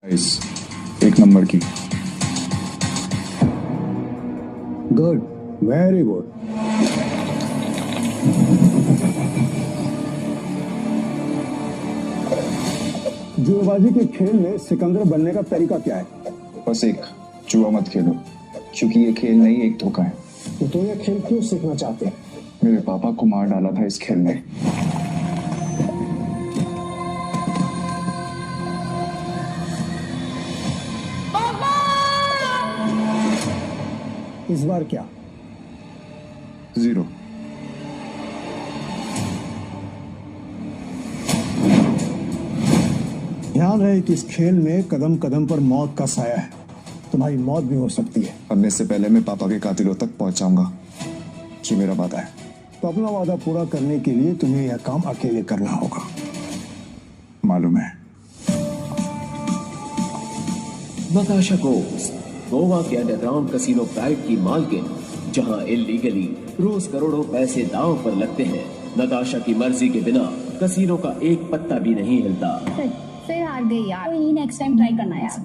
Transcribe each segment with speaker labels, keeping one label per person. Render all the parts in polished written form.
Speaker 1: इस एक नंबर की।
Speaker 2: Good, very good. जुएबाजी के खेल में सिकंदर बनने का तरीका क्या है?
Speaker 1: बस एक, जुआ मत खेलो, क्योंकि ये खेल नहीं एक धोखा है।
Speaker 2: तो ये खेल क्यों सीखना चाहते हैं?
Speaker 1: मेरे पापा को मार डाला था इस खेल ने।
Speaker 2: इस बार क्या?
Speaker 1: 0।
Speaker 2: ध्यान रहे कि इस खेल में कदम कदम पर मौत का साया है। तुम्हारी मौत भी हो सकती है।
Speaker 1: मरने से पहले मैं पापा के कातिलों तक पहुंचाऊंगा, ये मेरा वादा है।
Speaker 2: तो अपना वादा पूरा करने के लिए तुम्हें यह काम अकेले करना होगा।
Speaker 1: मालूम है।
Speaker 3: नताशा घोष, गोवा के अंडरग्राउंड कसिनो प्राइड की मालकिन, जहां इल्लीगली रोज करोड़ों पैसे दांव पर लगते हैं। नताशा की मर्जी के बिना कसिनो का एक पत्ता भी नहीं हिलता।
Speaker 4: फिर हार गई यार। तो नेक्स्ट टाइम ट्राई करना यार।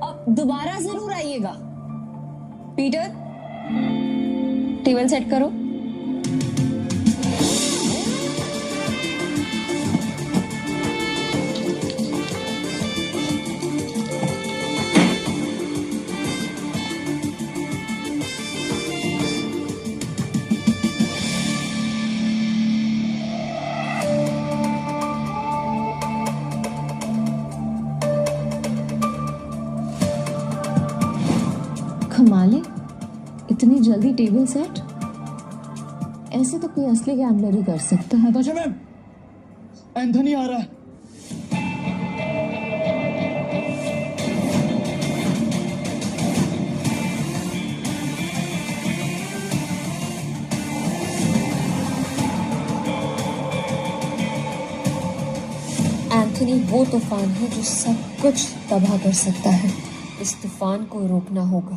Speaker 4: अब दोबारा जरूर आइएगा। पीटर, टेबल सेट करो।
Speaker 5: कमाले, इतनी जल्दी टेबल सेट? ऐसे तो कोई असली गैम्बलर ही कर सकता है।
Speaker 6: नताशा मैम, एंथनी आ रहा है।
Speaker 5: एंथनी वो तूफान है जो सब कुछ तबाह कर सकता है। इस तूफान को रोकना होगा।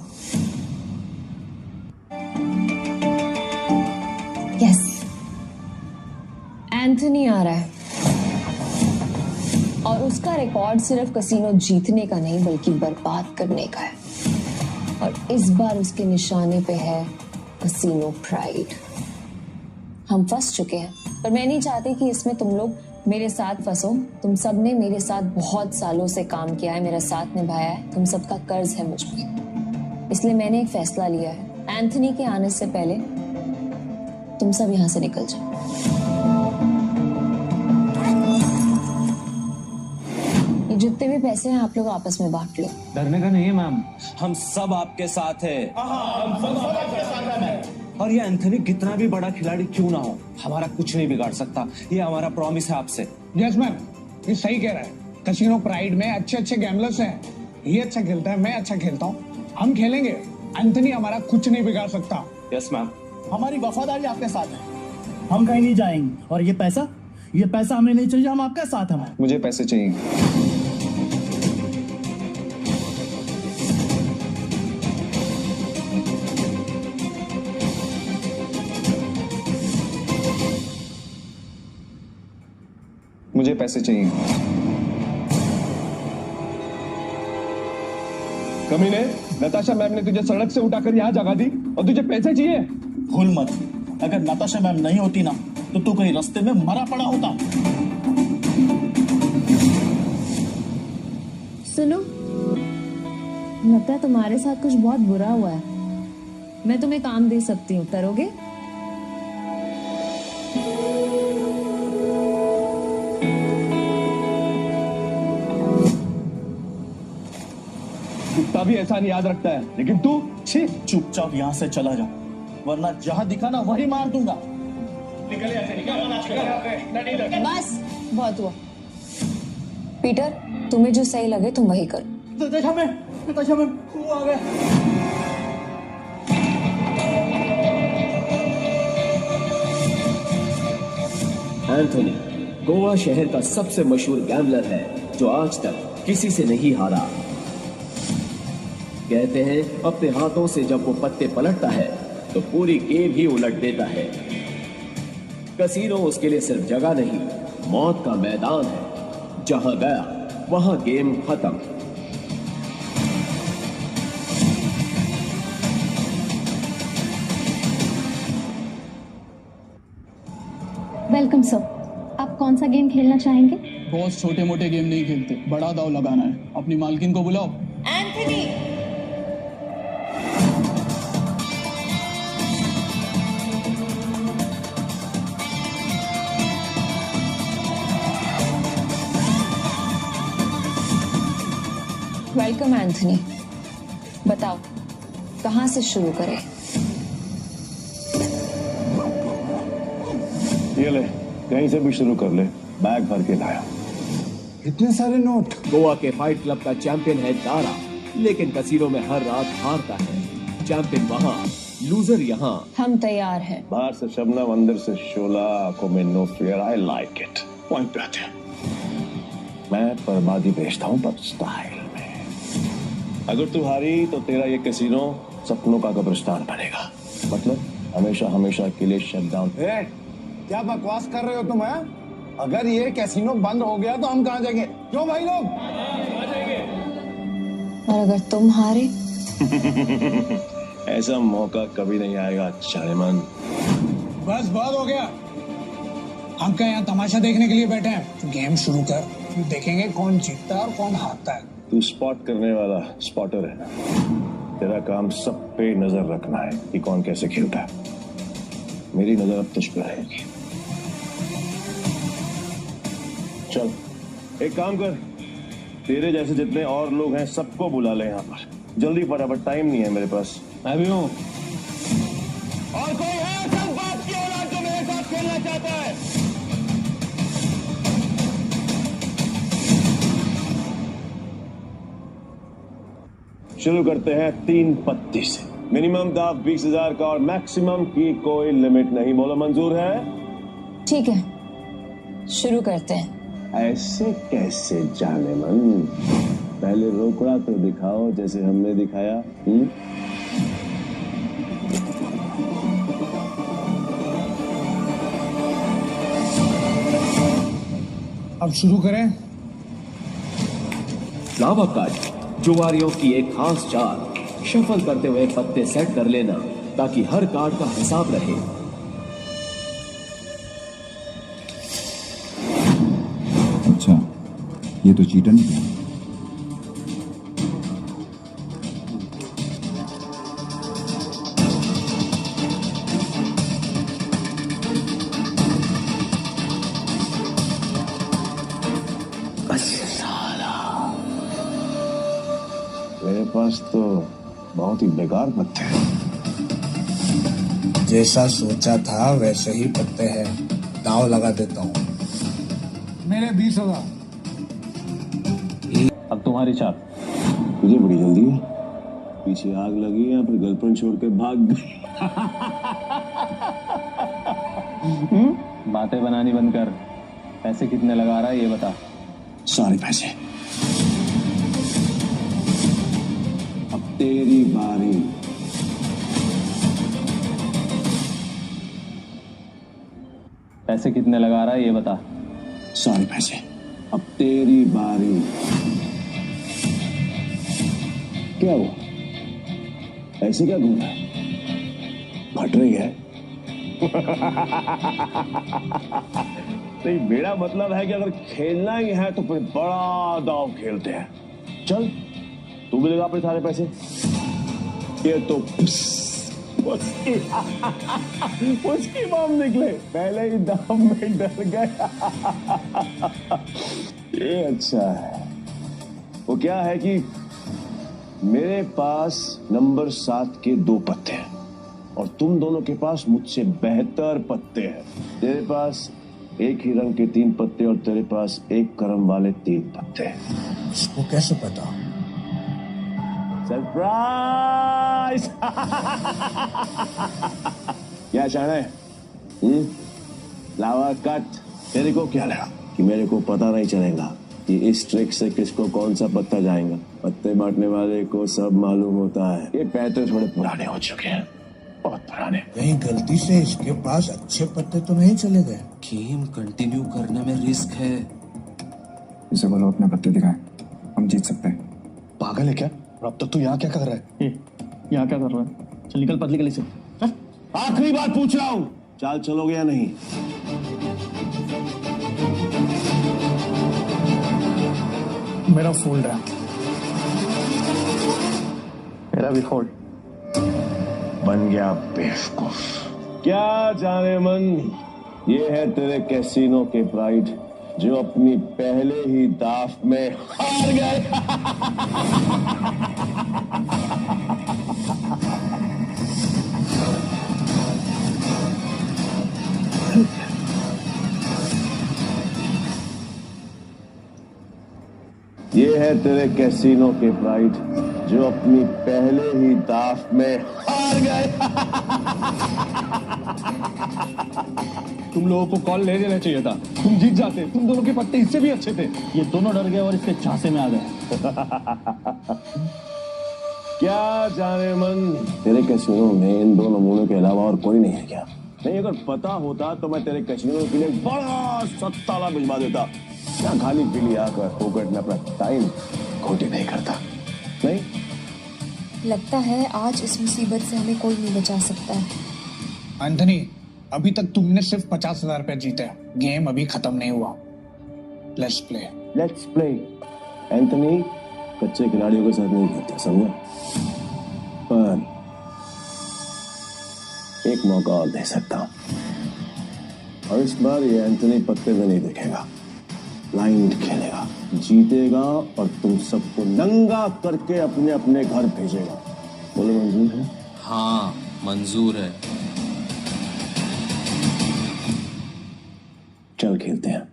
Speaker 5: यस, एंथनी आ रहा है और उसका रिकॉर्ड सिर्फ कसिनो जीतने का नहीं बल्कि बर्बाद करने का है। और इस बार उसके निशाने पे है कसिनो प्राइड। हम फंस चुके हैं, पर मैं नहीं चाहती कि इसमें तुम लोग मेरे साथ फंसो। तुम सब ने मेरे साथ बहुत सालों से काम किया है, मेरा साथ निभाया है। तुम सबका कर्ज है मुझ पे। इसलिए मैंने एक फैसला लिया है, एंथनी के आने से पहले तुम सब यहां से निकल जाओ। ये जितने भी पैसे हैं आप लोग आपस में बांट लो।
Speaker 7: डरने का नहीं है मैम, हम सब आपके साथ हैं। और ये एंथनी कितना भी बड़ा खिलाड़ी क्यों ना हो, हमारा कुछ नहीं बिगाड़ सकता। ये हमारा प्रॉमिस है आपसे।
Speaker 6: यस मैम, ये सही कह रहा है। कसिनो प्राइड में अच्छे अच्छे गैम्बलर्स हैं। ये अच्छा खेलता है, मैं अच्छा खेलता हूँ। हम खेलेंगे, एंथनी हमारा कुछ नहीं बिगाड़ सकता।
Speaker 7: Yes ma'am.
Speaker 6: हमारी वफादारी आपके साथ है। हम कहीं नहीं जाएंगे। और ये पैसा हमें नहीं चाहिए, हम आपके साथ हैं।
Speaker 1: मुझे पैसे चाहिए। मुझे पैसे चाहिए।
Speaker 8: कमीने, नताशा मैम ने तुझे सड़क से उठाकर यहाँ जगा दी और तुझे पैसे चाहिए?
Speaker 6: भूल मत, अगर नताशा मैम नहीं होती ना तो तू कहीं रास्ते में मरा पड़ा होता।
Speaker 5: सुनो, लगता है तुम्हारे साथ कुछ बहुत बुरा हुआ है। मैं तुम्हें काम दे सकती हूँ, करोगे?
Speaker 8: कुत्ता भी एहसान याद रखता है, लेकिन तू छी।
Speaker 6: चुपचाप यहाँ से चला जा, वरना जहाँ दिखा ना वही मार दूंगा। निकल यहाँ से, निकल।
Speaker 5: बस बहुत हुआ। पीटर, तुम्हें जो सही लगे तुम वही करो।
Speaker 6: नताशा मैम, वो आ गया।
Speaker 3: एंथनी गोवा शहर का सबसे मशहूर गैम्बलर है जो आज तक किसी से नहीं हारा। कहते हैं अपने हाथों से जब वो पत्ते पलटता है तो पूरी गेम ही उलट देता है। कसीनो उसके लिए सिर्फ जगह नहीं, मौत का मैदान है। जहां गया वहां गेम खत्म।
Speaker 4: Welcome sir. आप कौन सा गेम खेलना चाहेंगे?
Speaker 9: बॉस छोटे मोटे गेम नहीं खेलते, बड़ा दाव लगाना है। अपनी मालकिन को बुलाओ।
Speaker 5: Anthony, welcome Anthony. बताओ कहां से शुरू करें?
Speaker 8: ये ले, कहीं से भी शुरू कर ले। बैग भर के लाया।
Speaker 2: इतने सारे नोट।
Speaker 3: गोवा के फाइट क्लब का चैंपियन है दारा, लेकिन कसीनो में हर रात हारता है। चैंपियन वहां, लूजर यहाँ।
Speaker 5: हम तैयार हैं।
Speaker 8: बाहर से शबनम, अंदर से शोला, आंखों में no fear. I like it. Point पे आते हैं। मैं बर्बादी बेचता हूँ पर स्टाइल में। अगर तू हारी तो तेरा ये कैसीनो सपनों का कब्रिस्तान बनेगा। मतलब हमेशा हमेशा के लिए शट डाउन।
Speaker 6: क्या बकवास कर रहे हो तुम? है अगर ये कैसीनो बंद हो गया तो हम कहाँ जाएंगे? क्यों भाई लोग?
Speaker 5: और अगर तुम हारे?
Speaker 8: ऐसा मौका कभी नहीं आएगा चाणेमन।
Speaker 6: बस बहुत हो गया। हम क्या यहाँ तमाशा देखने के लिए बैठे हैं? गेम शुरू कर, फिर देखेंगे कौन जीतता है और कौन हारता है।
Speaker 8: तू स्पॉट करने वाला स्पॉटर है। तेरा काम सब पे नजर रखना है कि कौन कैसे खेलता है। मेरी नजर अब तुझ पे रहेगी। चल एक काम कर, तेरे जैसे जितने और लोग हैं सबको बुला ले यहाँ पर। जल्दी फटाफट, टाइम नहीं है मेरे पास। मैं भी हूँ। और कोई है सब बात की औलाद जो मेरे साथ खेलना चाहता है? शुरू करते हैं 3 पत्ती से। मिनिमम दाव 20,000 का और मैक्सिमम की कोई लिमिट नहीं। बोलो मंजूर है?
Speaker 5: ठीक है, शुरू करते हैं।
Speaker 8: ऐसे कैसे जाने मन? पहले रोकड़ा तो दिखाओ जैसे हमने दिखाया।
Speaker 6: अब शुरू करें।
Speaker 3: लावा कार्ड, जुआरियों की एक खास चाल। शफल करते हुए पत्ते सेट कर लेना ताकि हर कार्ड का हिसाब रहे।
Speaker 1: अच्छा, ये तो चीटर निकला।
Speaker 8: मेरे पास तो बहुत ही बेकार पत्ते हैं।
Speaker 6: जैसा सोचा था वैसे ही पत्ते हैं। दाव लगा देता हूँ। मेरे 20,000।
Speaker 7: अब तुम्हारी चाल।
Speaker 8: तुझे बड़ी जल्दी है। पीछे आग लगी या फिर गर्लफ्रेंड छोड़ के भाग गई?
Speaker 7: बातें बनानी बंद कर। पैसे कितने लगा रहा है ये बता।
Speaker 8: सारे पैसे। अब तेरी बारी।
Speaker 7: पैसे कितने लगा रहा है ये बता।
Speaker 8: सारे पैसे। अब तेरी बारी। क्या हुआ? ऐसे क्या घूम रहा है? फट रही है? नहीं, मेरा मतलब है कि अगर खेलना ही है तो फिर बड़ा दाव खेलते हैं। चल तू भी लगा अपने सारे पैसे। ये तो उसकी बम निकले, पहले ही दाम में डर गया। ये अच्छा है। वो क्या है कि मेरे पास नंबर 7 के 2 पत्ते हैं और तुम दोनों के पास मुझसे बेहतर पत्ते हैं। तेरे पास एक ही रंग के 3 पत्ते और तेरे पास एक क्रम वाले 3 पत्ते हैं।
Speaker 6: इसको कैसे पता?
Speaker 8: सरप्राइज! क्या चाहना है? लावा कट। तेरे को क्या लगा कि मेरे को पता नहीं चलेगा कि इस ट्रिक से किसको कौन सा पत्ता जाएगा? पत्ते बांटने वाले को सब मालूम होता है। ये पैसे थोड़े पुराने हो चुके हैं, बहुत पुराने।
Speaker 6: कहीं गलती से इसके पास अच्छे पत्ते तो नहीं चले गए?
Speaker 3: गेम कंटिन्यू करने में रिस्क है।
Speaker 1: इसे बोलो अपने पत्ते दिखाएं, हम जीत सकते हैं।
Speaker 2: पागल है क्या? और अब तक तू यहाँ क्या कर रहा है?
Speaker 9: यहाँ क्या कर रहा है? चल निकल पतली गली से।
Speaker 8: आखिरी बार पूछ रहा हूं, चाल चलोगे या नहीं?
Speaker 6: मेरा फोल्ड है।
Speaker 9: मेरा भी फोल्ड।
Speaker 8: बन गया बेवकूफ। क्या जाने मन, ये है तेरे कैसीनो के प्राइड जो अपनी पहले ही दाव में हार गए। ये है तेरे कैसीनो के प्राइड जो अपनी पहले ही दाव में हार गए।
Speaker 7: तुम लोगों को कॉल ले लेना चाहिए था, तुम जीत जाते। तुम दोनों के पत्ते इससे भी अच्छे थे।
Speaker 9: ये दोनों डर गए और इसके झांसे में आ गए।
Speaker 8: क्या जाने मन, तेरे कैसीनो में इन दो नमूनों के अलावा और कोई नहीं है क्या? नहीं, अगर पता होता तो मैं तेरे कैसीनो के लिए बड़ा सत्ताला भिजवा देता। क्या खाली पीली आकर फोकट में अपना टाइम खोटी नहीं करता। नहीं,
Speaker 5: लगता है आज इस मुसीबत से हमें कोई नहीं बचा सकता है।
Speaker 6: एंथनी, अभी तक तुमने सिर्फ 50,000 रुपए जीते हैं। गेम अभी खत्म नहीं हुआ। Let's play.
Speaker 8: Let's play. Anthony कच्चे खिलाड़ियों के साथ नहीं खेलता, समझा? पर एक मौका और दे सकता हूं, और इस बार ये एंथनी पत्ते में नहीं दिखेगा, ब्लाइंड खेलेगा, जीतेगा और तुम सबको नंगा करके अपने अपने घर भेजेगा। बोलो मंजूर है?
Speaker 10: हाँ मंजूर है।
Speaker 8: चल खेलते हैं।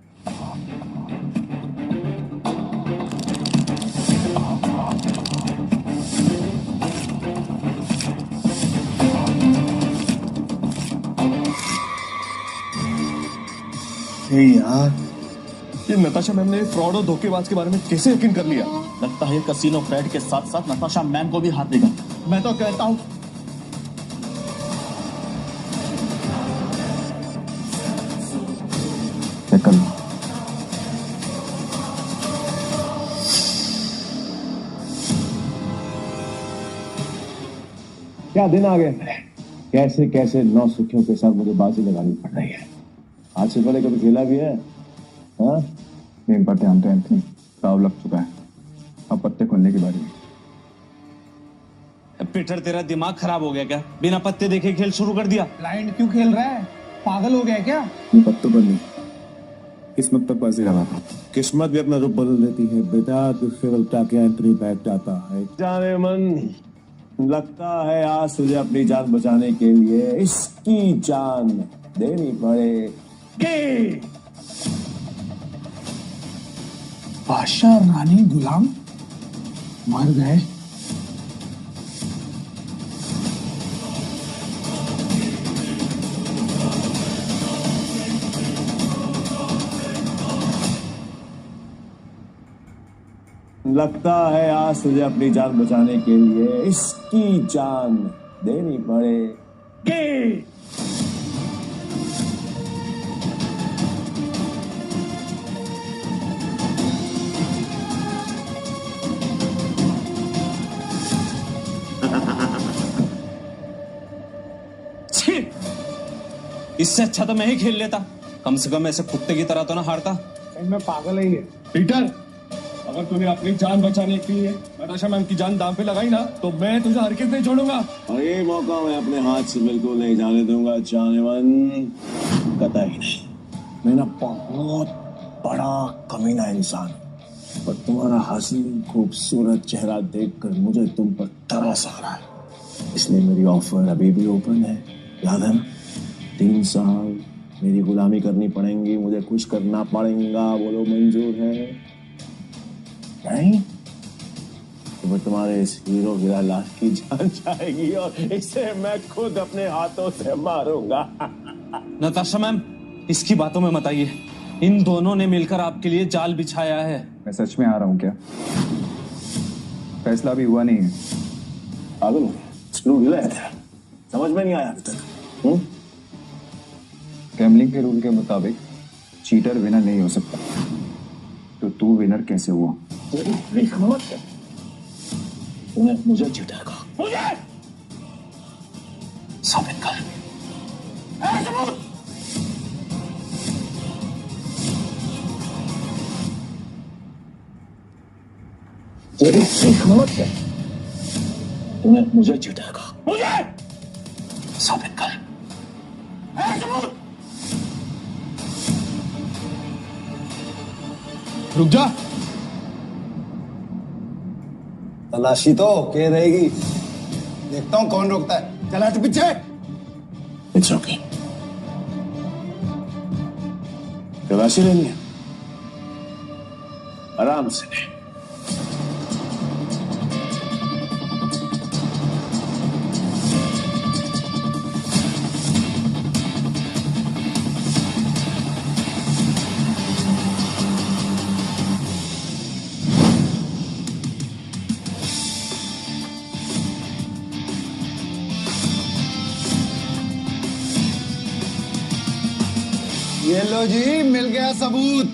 Speaker 7: यार, ये नताशा मैम ने फ्रॉड और धोखेबाज के बारे में कैसे यकीन कर लिया?
Speaker 9: लगता है कसीनो फ्रेड के साथ साथ नताशा मैम को भी हाथ देगा। मैं तो कहता हूँ
Speaker 8: क्या दिन आ गए मेरे। कैसे कैसे नौ सुखियों के साथ मुझे बाजी लगानी पड़ रही है। आज से पहले कभी खेला भी है? हाँ,
Speaker 1: गेम पर ध्यान दो एंथनी, दाव लग चुका है, अब पत्ते खोलने की बारी है।
Speaker 7: पीटर, तेरा दिमाग खराब हो गया क्या? बिना पत्ते देखे खेल शुरू कर दिया।
Speaker 6: ब्लाइंड क्यों खेल रहा है? पागल हो गया क्या?
Speaker 1: ये पत्तों पर नहीं, किस्मत पर बाजी लगाता।
Speaker 8: किस्मत भी अपना रूप बदल देती है बेटा, तुझसे उल्टा के एंट्री बैठ जाता है। जाने मन, लगता है आज तुझे अपनी जान बचाने के लिए इसकी जान देनी पड़ेगी।
Speaker 6: बादशाह रानी गुलाम मर गए।
Speaker 8: लगता है आज तुझे अपनी जान बचाने के लिए इसकी जान देनी पड़ेगी।
Speaker 7: इससे अच्छा तो मैं ही खेल लेता। कम से कम ऐसे कुत्ते की तरह तो ना हारता।
Speaker 6: मैं पागल है ये।
Speaker 7: पीटर, अगर तूने अपनी जान बचाने के लिए नताशा मैम की जान दांव पे लगाई ना, तो मैं तुझे हरगिज़ नहीं छोड़ूंगा।
Speaker 8: और ये मौका मैं अपने हाथ से बिल्कुल नहीं जाने दूंगा जानवन, कतई नहीं। मैं ना बहुत बड़ा कमीना इंसान, और तुम्हारा हसीन खूबसूरत चेहरा देखकर मुझे तुम पर तरस आ रहा है। इसलिए मेरी ऑफर अभी भी ओपन है, याद है ना? 3 साल मेरी गुलामी करनी पड़ेगी, मुझे कुछ करना पड़ेगा। बोलो मंजूर है? नहीं तो फिर तुम्हारे इस हीरो हीरा लाल की जान जाएगी और इसे मैं खुद अपने हाथों से मारूंगा।
Speaker 7: नताशा मैम, इसकी बातों में मत आइए। इन दोनों ने मिलकर आपके लिए जाल बिछाया है।
Speaker 1: मैं सच में आ रहा हूँ क्या? फैसला भी हुआ नहीं है।
Speaker 8: पागल हो गया? स्क्रू ढीला है तेरा, समझ में नहीं आया अभी तक?
Speaker 1: गैम्बलिंग के रूल के मुताबिक चीटर विनर नहीं हो सकता। तो तू विनर कैसे हुआ?
Speaker 3: मुझे जीतेगा, मुझे साबित कर। तेरी हिम्मत है, तुम्हें मुझे जीतेगा, मुझे साबित कर।
Speaker 6: रुक जा।
Speaker 2: तलाशी तो के रहेगी, देखता हूँ कौन रोकता है। चला तू पीछे।
Speaker 8: It's okay. तलाशी लेनी है, आराम से ले।
Speaker 2: ये लो जी, मिल गया सबूत।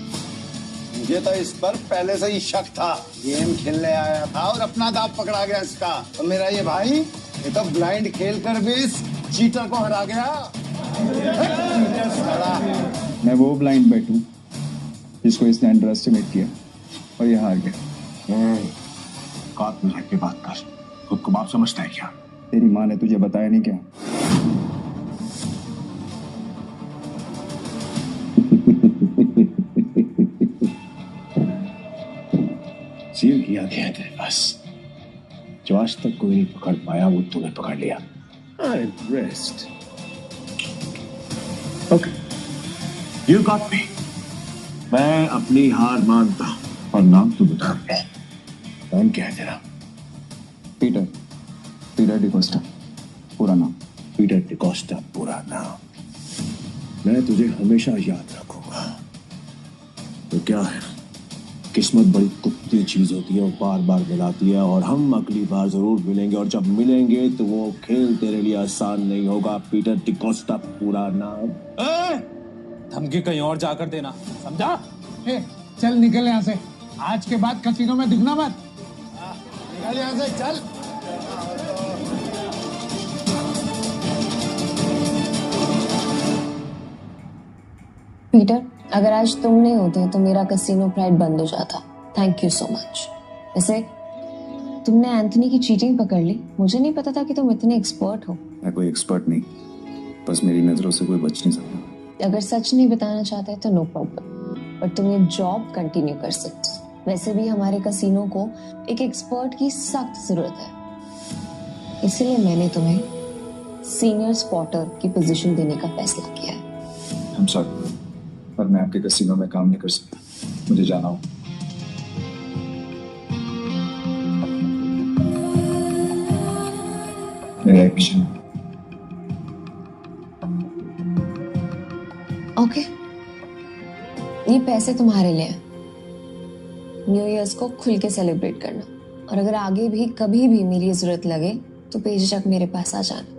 Speaker 2: मुझे तो इस पर पहले से ही शक था। गेम खेलने आया था और अपना दांव पकड़ा गया इसका। तो मेरा ये भाई, ये तो ब्लाइंड खेल कर भी इस चीटर को हरा गया।
Speaker 1: मैं वो ब्लाइंड बैट हूँ जिसको इसने अंडर एस्टिमेट किया और ये हार गया।
Speaker 8: कात में रह के बात कर, खुद को बाप समझता है क्या?
Speaker 1: तेरी माँ ने तुझे बताया नहीं क्या?
Speaker 8: सील किया गया है तेरे पास, जो आज तक कोई नहीं पकड़ पाया, वो तूने पकड़ लिया। I'm impressed. Okay, you got me. मैं अपनी हार मानता हूं। और नाम तो बता दे, नाम क्या है तेरा?
Speaker 1: पीटर, पीटर डिकोस्टा, पूरा नाम।
Speaker 8: पीटर डिकोस्टा पूरा नाम। मैं तुझे हमेशा याद रखूंगा। तो क्या है, किस्मत बड़ी कुत्ती चीज होती है, वो बार बार मिलाती है, और हम अगली बार जरूर मिलेंगे, और जब मिलेंगे तो वो खेल तेरे लिए आसान नहीं होगा। पीटर डिकोस्टा पूरा नाम।
Speaker 11: धमकी कहीं और जाकर देना, समझा?
Speaker 6: चल निकल यहाँ से, आज के बाद कसीनो में दिखना मत।
Speaker 2: निकल यहाँ से, चल।
Speaker 5: पीटर, अगर आज तुम नहीं होते तो मेरा कसीनो प्राइड बंद हो जाता। Thank you so much. वैसे तुमने एंथनी की चीटिंग पकड़ ली, मुझे नहीं पता था कि तुम इतने एक्सपर्ट हो।
Speaker 1: मैं कोई एक्सपर्ट नहीं, बस मेरी नजरों से कोई बच नहीं सकता।
Speaker 5: अगर सच नहीं बताना चाहते तो नो प्रॉब्लम, पर तुम ये जॉब कंटिन्यू कर सकते हो। वैसे भी हमारे कसीनो को एक एक्सपर्ट की सख्त जरूरत है, इसलिए मैंने तुम्हें सीनियर स्पॉटर की पोजीशन देने का फैसला किया है।
Speaker 1: I'm sorry, पर मैं आपके कसीनो में काम नहीं कर सकता, मुझे जाना हो। मेरा एक मिशन।
Speaker 5: ओके, ये पैसे तुम्हारे लिए हैं। न्यू ईयर्स को खुल के सेलिब्रेट करना, और अगर आगे भी कभी भी मेरी जरूरत लगे तो बेझिझक मेरे पास आ जाना।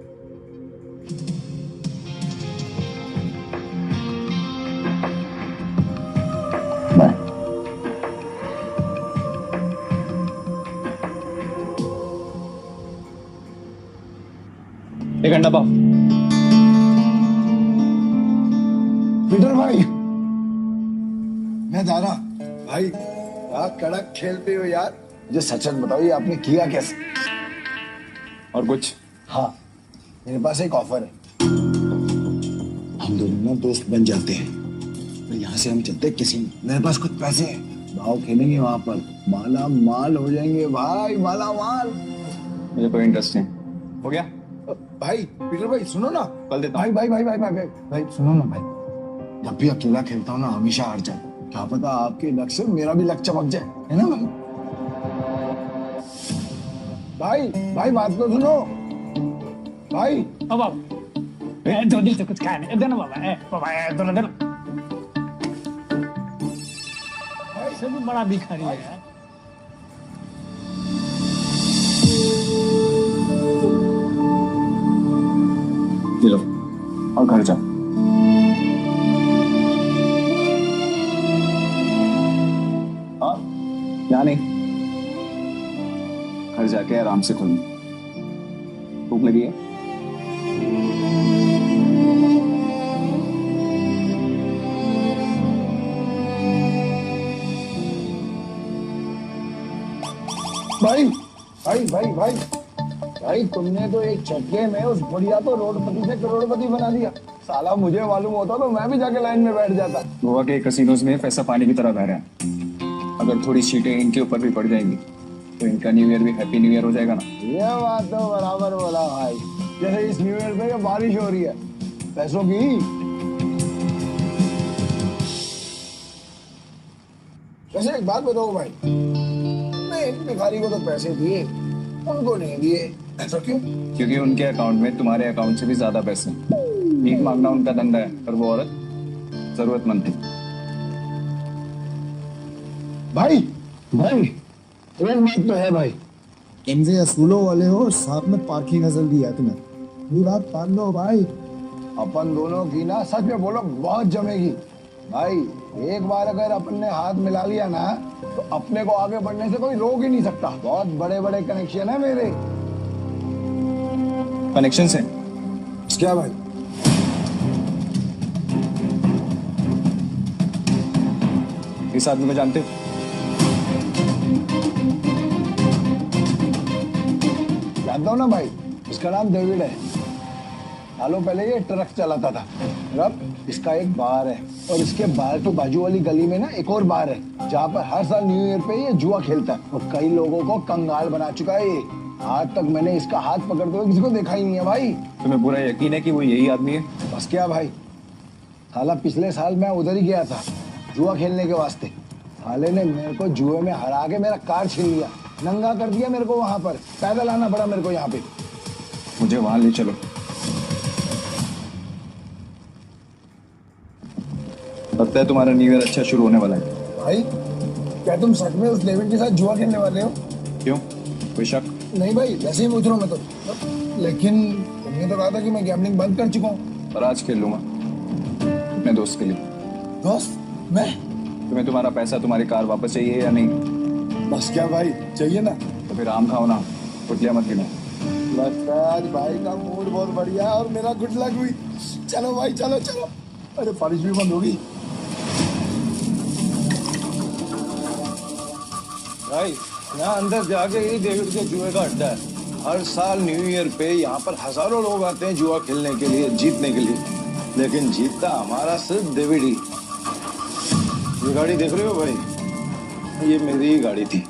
Speaker 11: एक घंटा पाओ।
Speaker 2: पीटर भाई, मैं जा रहा। भाई क्या कड़क खेलते हो यार। मुझे सच सच बताओ, ये आपने किया कैसे?
Speaker 1: और कुछ?
Speaker 2: हाँ, मेरे पास एक ऑफर है। हम दोनों ना दोस्त बन जाते हैं, और यहाँ से हम चलते किसी, मेरे पास कुछ पैसे हैं, भाव खेलेंगे वहां पर, माला माल हो जाएंगे भाई, माला माल।
Speaker 1: मुझे कोई इंटरेस्ट नहीं। हो गया
Speaker 2: भाई? पीटर भाई सुनो ना,
Speaker 1: कल देता
Speaker 2: भाई भाई भाई भाई भाई भाई भाई सुनो ना भाई, जब भी अकेला खेलता हूँ ना हमेशा हार जाता हूँ। क्या पता आपके लक से मेरा भी लक चमक जाए, है ना भाई? भाई भाई बात तो सुनो भाई।
Speaker 6: अब दो दिन से कुछ खाया नहीं, देना बाबा, बाबा दो ना ऐसे भी बड़ा भिखारी है यार।
Speaker 1: लो और घर जा। घर जाके आराम से खोलूं। भूख लगी है?
Speaker 2: भाई भाई भाई भाई भाई, तुमने तो एक झटके में उस बुढ़िया तो रोडपति से करोड़पति बना दिया। साला मुझे मालूम होता तो मैं भी जाके लाइन में बैठ जाता।
Speaker 1: गोवा के कसिनोज में पैसा पानी की तरह बह रहा है। अगर थोड़ी सीटें इनके ऊपर भी पड़ जाएंगी तो इनका न्यू ईयर भी हैप्पी न्यू ईयर हो जाएगा ना।
Speaker 2: ये बात तो बराबर बोला भाई, जैसे इस न्यू ईयर पे ये बारिश हो रही है पैसों की। वैसे एक बात बताओ भाई, मैं इन भिखारी को तो पैसे दिए, उनको नहीं दिए, ऐसा क्यों?
Speaker 1: क्योंकि उनके अकाउंट में तुम्हारे अकाउंट से भी ज्यादा पैसे हैं। भीख मांगना उनका धंधा है और वो औरत जरूरतमंद थी।
Speaker 2: भाई भाई एक बात तो है भाई,
Speaker 12: तुमसे असूलों वाले हो, साथ में पार्की नजर दिया तुम्हें। ये बात मान लो भाई।
Speaker 2: अपन दोनों की ना सच में बोलो बहुत जमेगी भाई। एक बार अगर अपन ने हाथ मिला लिया ना तो अपने को आगे बढ़ने से कोई रोक ही नहीं सकता। बहुत बड़े बड़े कनेक्शन है मेरे।
Speaker 1: कनेक्शन से
Speaker 2: क्या भाई?
Speaker 1: इस आदमी को जानते हो?
Speaker 2: जानता हूँ ना भाई, इसका नाम डेविड है। सालों पहले ये ट्रक चलाता था। अब इसका एक बार है और इसके बार के बाजू वाली गली में ना एक और बार है जहाँ पर हर साल न्यू ईयर पे ये जुआ खेलता है और कई लोगों को कंगाल बना चुका है ये। आज तक मैंने इसका हाथ पकड़ते हुए किसी को देखा ही नहीं है भाई।
Speaker 1: तुम्हें पूरा यकीन है कि वो यही आदमी है?
Speaker 2: बस क्या भाई, साला पिछले साल मैं उधर ही गया था जुआ खेलने के वास्ते। साले ने मेरे को जुए में हरा के मेरा कार छीन लिया, नंगा कर दिया मेरे को। वहां पर पैदल आना पड़ा मेरे को यहाँ पे।
Speaker 1: मुझे वहां ले चलो। लगता है तुम्हारा न्यू ईयर अच्छा शुरू होने वाला है।
Speaker 2: भाई क्या तुम सच में उस डेविड के साथ जुआ खेलने वाले हो?
Speaker 1: क्यों, कोई शक?
Speaker 2: नहीं भाई, वैसे ही पूछ रहा हूँ मैं तो। लेकिन तुमने तो कहा था कि मैं गैम्बलिंग बंद कर चुका हूँ।
Speaker 1: पर आज खेल लूंगा अपने दोस्त के लिए।
Speaker 2: दोस्त? मैं?
Speaker 1: तुम्हें तुम्हारा पैसा, तुम्हारी कार वापस चाहिए या नहीं?
Speaker 2: बस क्या भाई, चाहिए ना।
Speaker 1: तो फिर आम खाओ ना, कुटलिया मत गिनो।
Speaker 2: लगता है आज भाई का मूड बहुत बढ़िया और मेरा गुड लक हुई। चलो भाई चलो चलो। अरे बारिश भी बंद होगी भाई। यहाँ अंदर जाके ही डेविड के जुए का अड्डा है। हर साल न्यू ईयर पे यहाँ पर हजारों लोग आते हैं जुआ खेलने के लिए, जीतने के लिए। लेकिन जीतता हमारा सिर्फ डेविड ही। ये गाड़ी देख रहे हो भाई, ये मेरी ही गाड़ी थी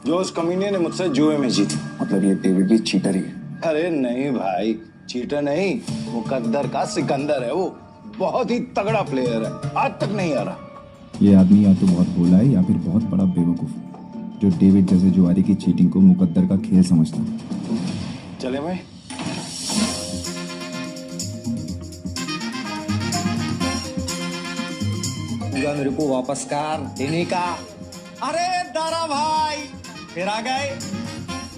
Speaker 2: जो उस कमीने ने मुझसे जुए में जीती।
Speaker 1: मतलब ये डेविड भी चीटर ही है?
Speaker 2: अरे नहीं भाई, चीटर नहीं, मुकद्दर का सिकंदर है वो। बहुत ही तगड़ा प्लेयर है, आज तक नहीं आ रहा।
Speaker 12: ये आदमी या तो बहुत भोला है या फिर बहुत बड़ा बेवकूफ, जो डेविड जैसे जुआरी की चीटिंग को मुकद्दर का खेल समझता है।
Speaker 2: चले भाई।
Speaker 11: मेरे को वापस कर देने का। अरे दारा भाई फिर आ गए।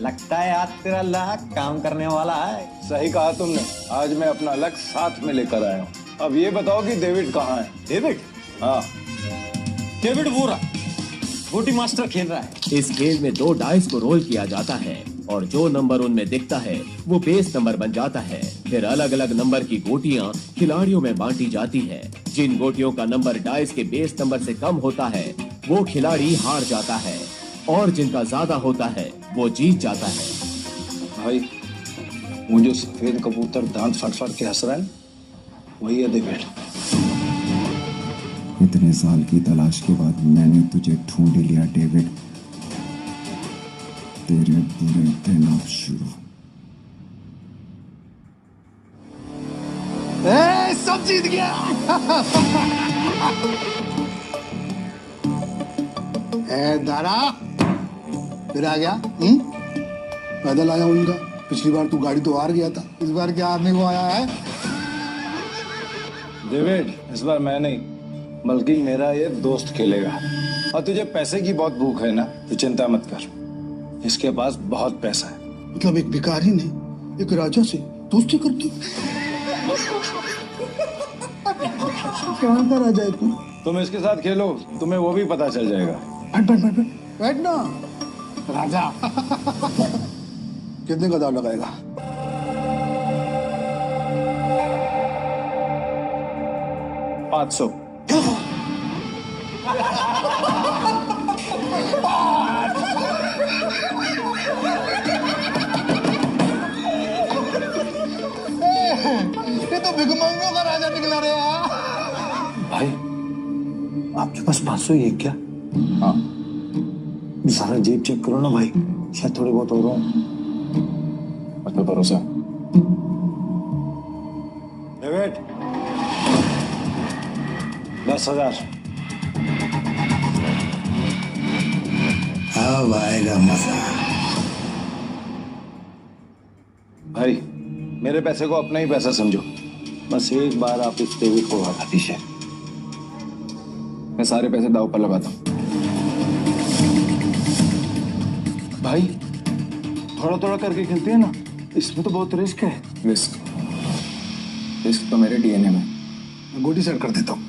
Speaker 11: लगता है आज तेरा लक काम करने वाला है।
Speaker 2: सही कहा तुमने, आज मैं अपना लक साथ में लेकर आया हूँ। अब ये बताओ कि डेविड कहाँ है?
Speaker 11: डेविड?
Speaker 2: हाँ,
Speaker 11: डेविड वो रहा, गोटी मास्टर खेल रहा है।
Speaker 3: इस खेल में 2 डाइस को रोल किया जाता है और जो नंबर उनमें दिखता है वो बेस नंबर बन जाता है। फिर अलग अलग नंबर की गोटियां खिलाड़ियों में बांटी जाती है। जिन गोटियों का नंबर डाइस के बेस नंबर से कम होता है वो खिलाड़ी हार जाता है और जिनका ज्यादा होता है वो जीत जाता है।
Speaker 2: भाई वो जो सफेद कबूतर दांत फट फट के हंस रहा है वही है डेविड।
Speaker 12: इतने साल की तलाश के बाद मैंने तुझे ढूंढ लिया डेविड। तेरे बुरे दिन अब शुरू।
Speaker 2: सब जीत गया। दारा फिर आ गया। पैदल आया उनका। पिछली बार तू गाड़ी तो हार गया था, इस बार क्या हारने को आया है? डेविड, इस बार मैं नहीं बल्कि मेरा ये दोस्त खेलेगा। और तुझे पैसे की बहुत भूख है ना, तो चिंता मत कर, इसके पास बहुत पैसा है। मतलब एक भिखारी ने एक राजा से दोस्ती करती? कहाँ का राजा है तू? तुम इसके साथ खेलो, तुम्हें वो भी पता चल जाएगा। बैठ बैठ बैठ बैठ ना। राजा कितने का दाव लगाएगा?
Speaker 1: $500।
Speaker 2: ये तो भिखमंगों का राजा निकला रे यार।
Speaker 11: भाई आपके पास 500 ही है क्या?
Speaker 1: हाँ,
Speaker 11: सारा जेब चेक करो ना भाई, शायद थोड़े बहुत और हो।
Speaker 1: मतलब भरोसा।
Speaker 11: डेविड 10,000।
Speaker 2: अब आएगा मजा।
Speaker 8: भाई मेरे पैसे को अपना ही पैसा समझो। बस एक बार आप इस डेविड को हटा दीजिए।
Speaker 1: मैं सारे पैसे दाव पर लगाता हूँ।
Speaker 8: भाई थोड़ा थोड़ा करके खेलते हैं ना, इसमें तो बहुत रिस्क है।
Speaker 1: रिस्क तो मेरे डीएनए में।
Speaker 2: मैं गोटी सेट कर देता हूँ।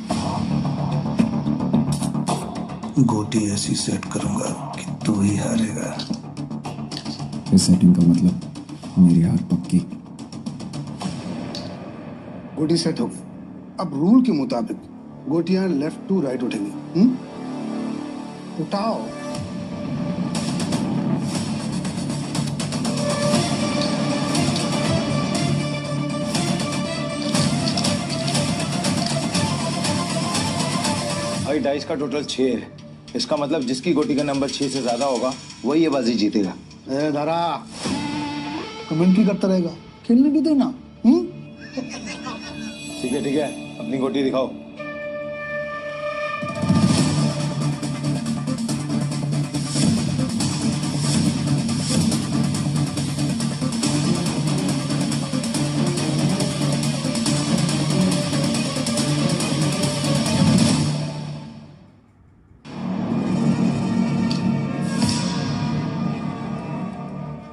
Speaker 2: गोटी ऐसी सेट करूंगा कि तू ही हारेगा।
Speaker 12: इस सेटिंग का मतलब मेरी हार पक्की।
Speaker 2: गोटी सेट हो। अब रूल के मुताबिक गोटियां लेफ्ट टू राइट उठेंगी। उठाओ।
Speaker 8: भाई डाइस का टोटल 6 है। इसका मतलब जिसकी गोटी का नंबर 6 से ज्यादा होगा वही ये बाजी जीतेगा।
Speaker 2: ए दारा कमेंट्री करता रहेगा, खेलने भी देना।
Speaker 8: ठीक है अपनी गोटी दिखाओ।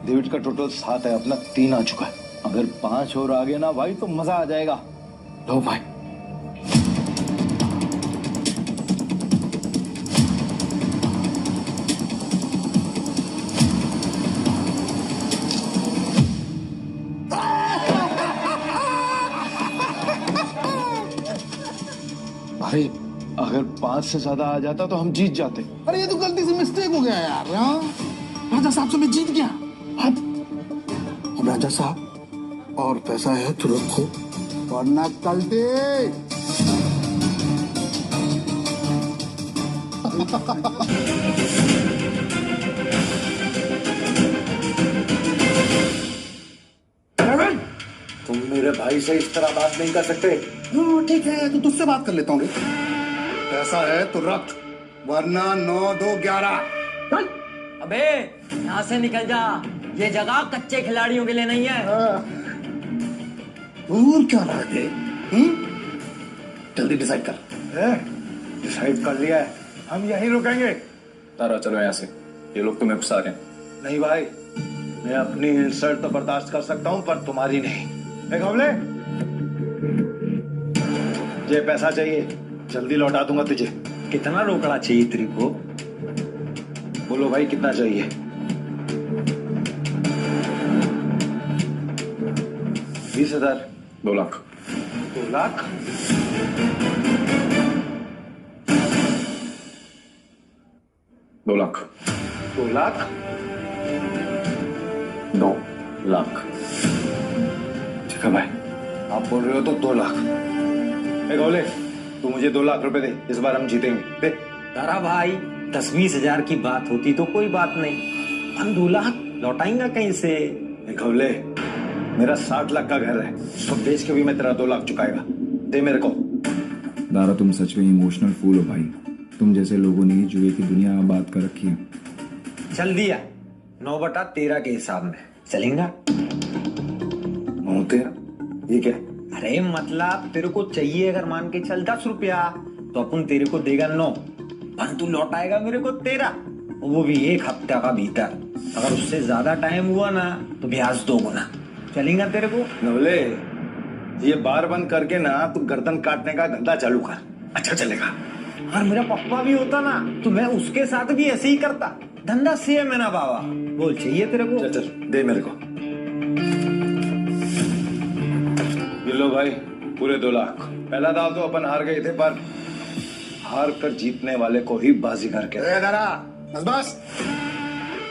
Speaker 8: डेविड का टोटल 7 है, अपना 3 आ चुका है। अगर 5 और आ गया ना भाई तो मजा आ जाएगा। लो भाई। भाई अगर 5 से ज्यादा आ जाता तो हम जीत जाते।
Speaker 2: अरे ये तो गलती से मिस्टेक हो गया यार। हाँ? राजा साहब से मैं जीत गया। अब राजा साहब और पैसा है तो रखो, वरना कल दे।
Speaker 8: तुम मेरे भाई से इस तरह बात नहीं कर सकते।
Speaker 2: ठीक है तो तुझसे बात कर लेता हूँ। पैसा है तो रख, वरना 9, 2, 11।
Speaker 13: अबे यहाँ से निकल जा, ये जगह कच्चे खिलाड़ियों के लिए नहीं है।
Speaker 2: दूर क्या रह गए? जल्दी डिसाइड कर।
Speaker 8: डिसाइड कर लिया है, हम यहीं रुकेंगे।
Speaker 1: तारा चलो यहाँ से, ये लोग तुम्हें फंसा रहे हैं।
Speaker 8: नहीं भाई, मैं अपनी इंसल्ट तो बर्दाश्त कर सकता हूँ पर तुम्हारी नहीं। घोवले, ये पैसा चाहिए, जल्दी लौटा दूंगा तुझे।
Speaker 11: कितना रोकड़ा चाहिए तेरे को?
Speaker 8: बोलो भाई कितना चाहिए? 20,000।
Speaker 1: 2 लाख।
Speaker 8: 2 लाख?
Speaker 1: 2 लाख।
Speaker 8: 2 लाख?
Speaker 1: 2 लाख।
Speaker 8: ठीक है भाई, आप बोल रहे हो तो 2 लाख। घोवले, तू मुझे 2 लाख रुपए दे, इस बार हम जीतेंगे। दे।
Speaker 11: तारा भाई 10-20 हजार की बात होती तो कोई बात नहीं, हम 2 लाख लौटाएंगे कहीं से?
Speaker 8: घोवले, मेरा 60 लाख का घर है, उसको बेच के भी मैं तेरा 2 लाख चुकाएगा। दे मेरे को।
Speaker 12: दारा तुम सच में इमोशनल फूल हो भाई। तुम जैसे लोगों ने जुए की दुनिया आबाद कर रखी है।
Speaker 11: चल दिया, 9/13 के हिसाब में चलेगा।
Speaker 8: 9/13? ये क्या?
Speaker 11: अरे मतलब तेरे को चाहिए अगर मान के चल 10 रुपया तो अपन तेरे को देगा 9, पर तू लौटाएगा मेरे को 13, वो भी 1 हफ्ते का भीतर। अगर उससे ज्यादा टाइम हुआ ना तो ब्याज 2 गुना। चलेगा तेरे को?
Speaker 8: नवले, ये बार बंद करके ना तू गर्दन काटने का धंधा चालू कर, अच्छा चलेगा।
Speaker 11: और मेरा पप्पा भी होता ना तो मैं उसके साथ भी ऐसे ही करता। धंधा सेम है ना बाबा। बोल चाहिए तेरे को?
Speaker 2: चल दे मेरे को। ये लो भाई, पूरे 2 लाख। पहला दाव तो अपन हार गए थे, पर हार कर जीतने वाले को ही बाजीगर कहते हैं। बस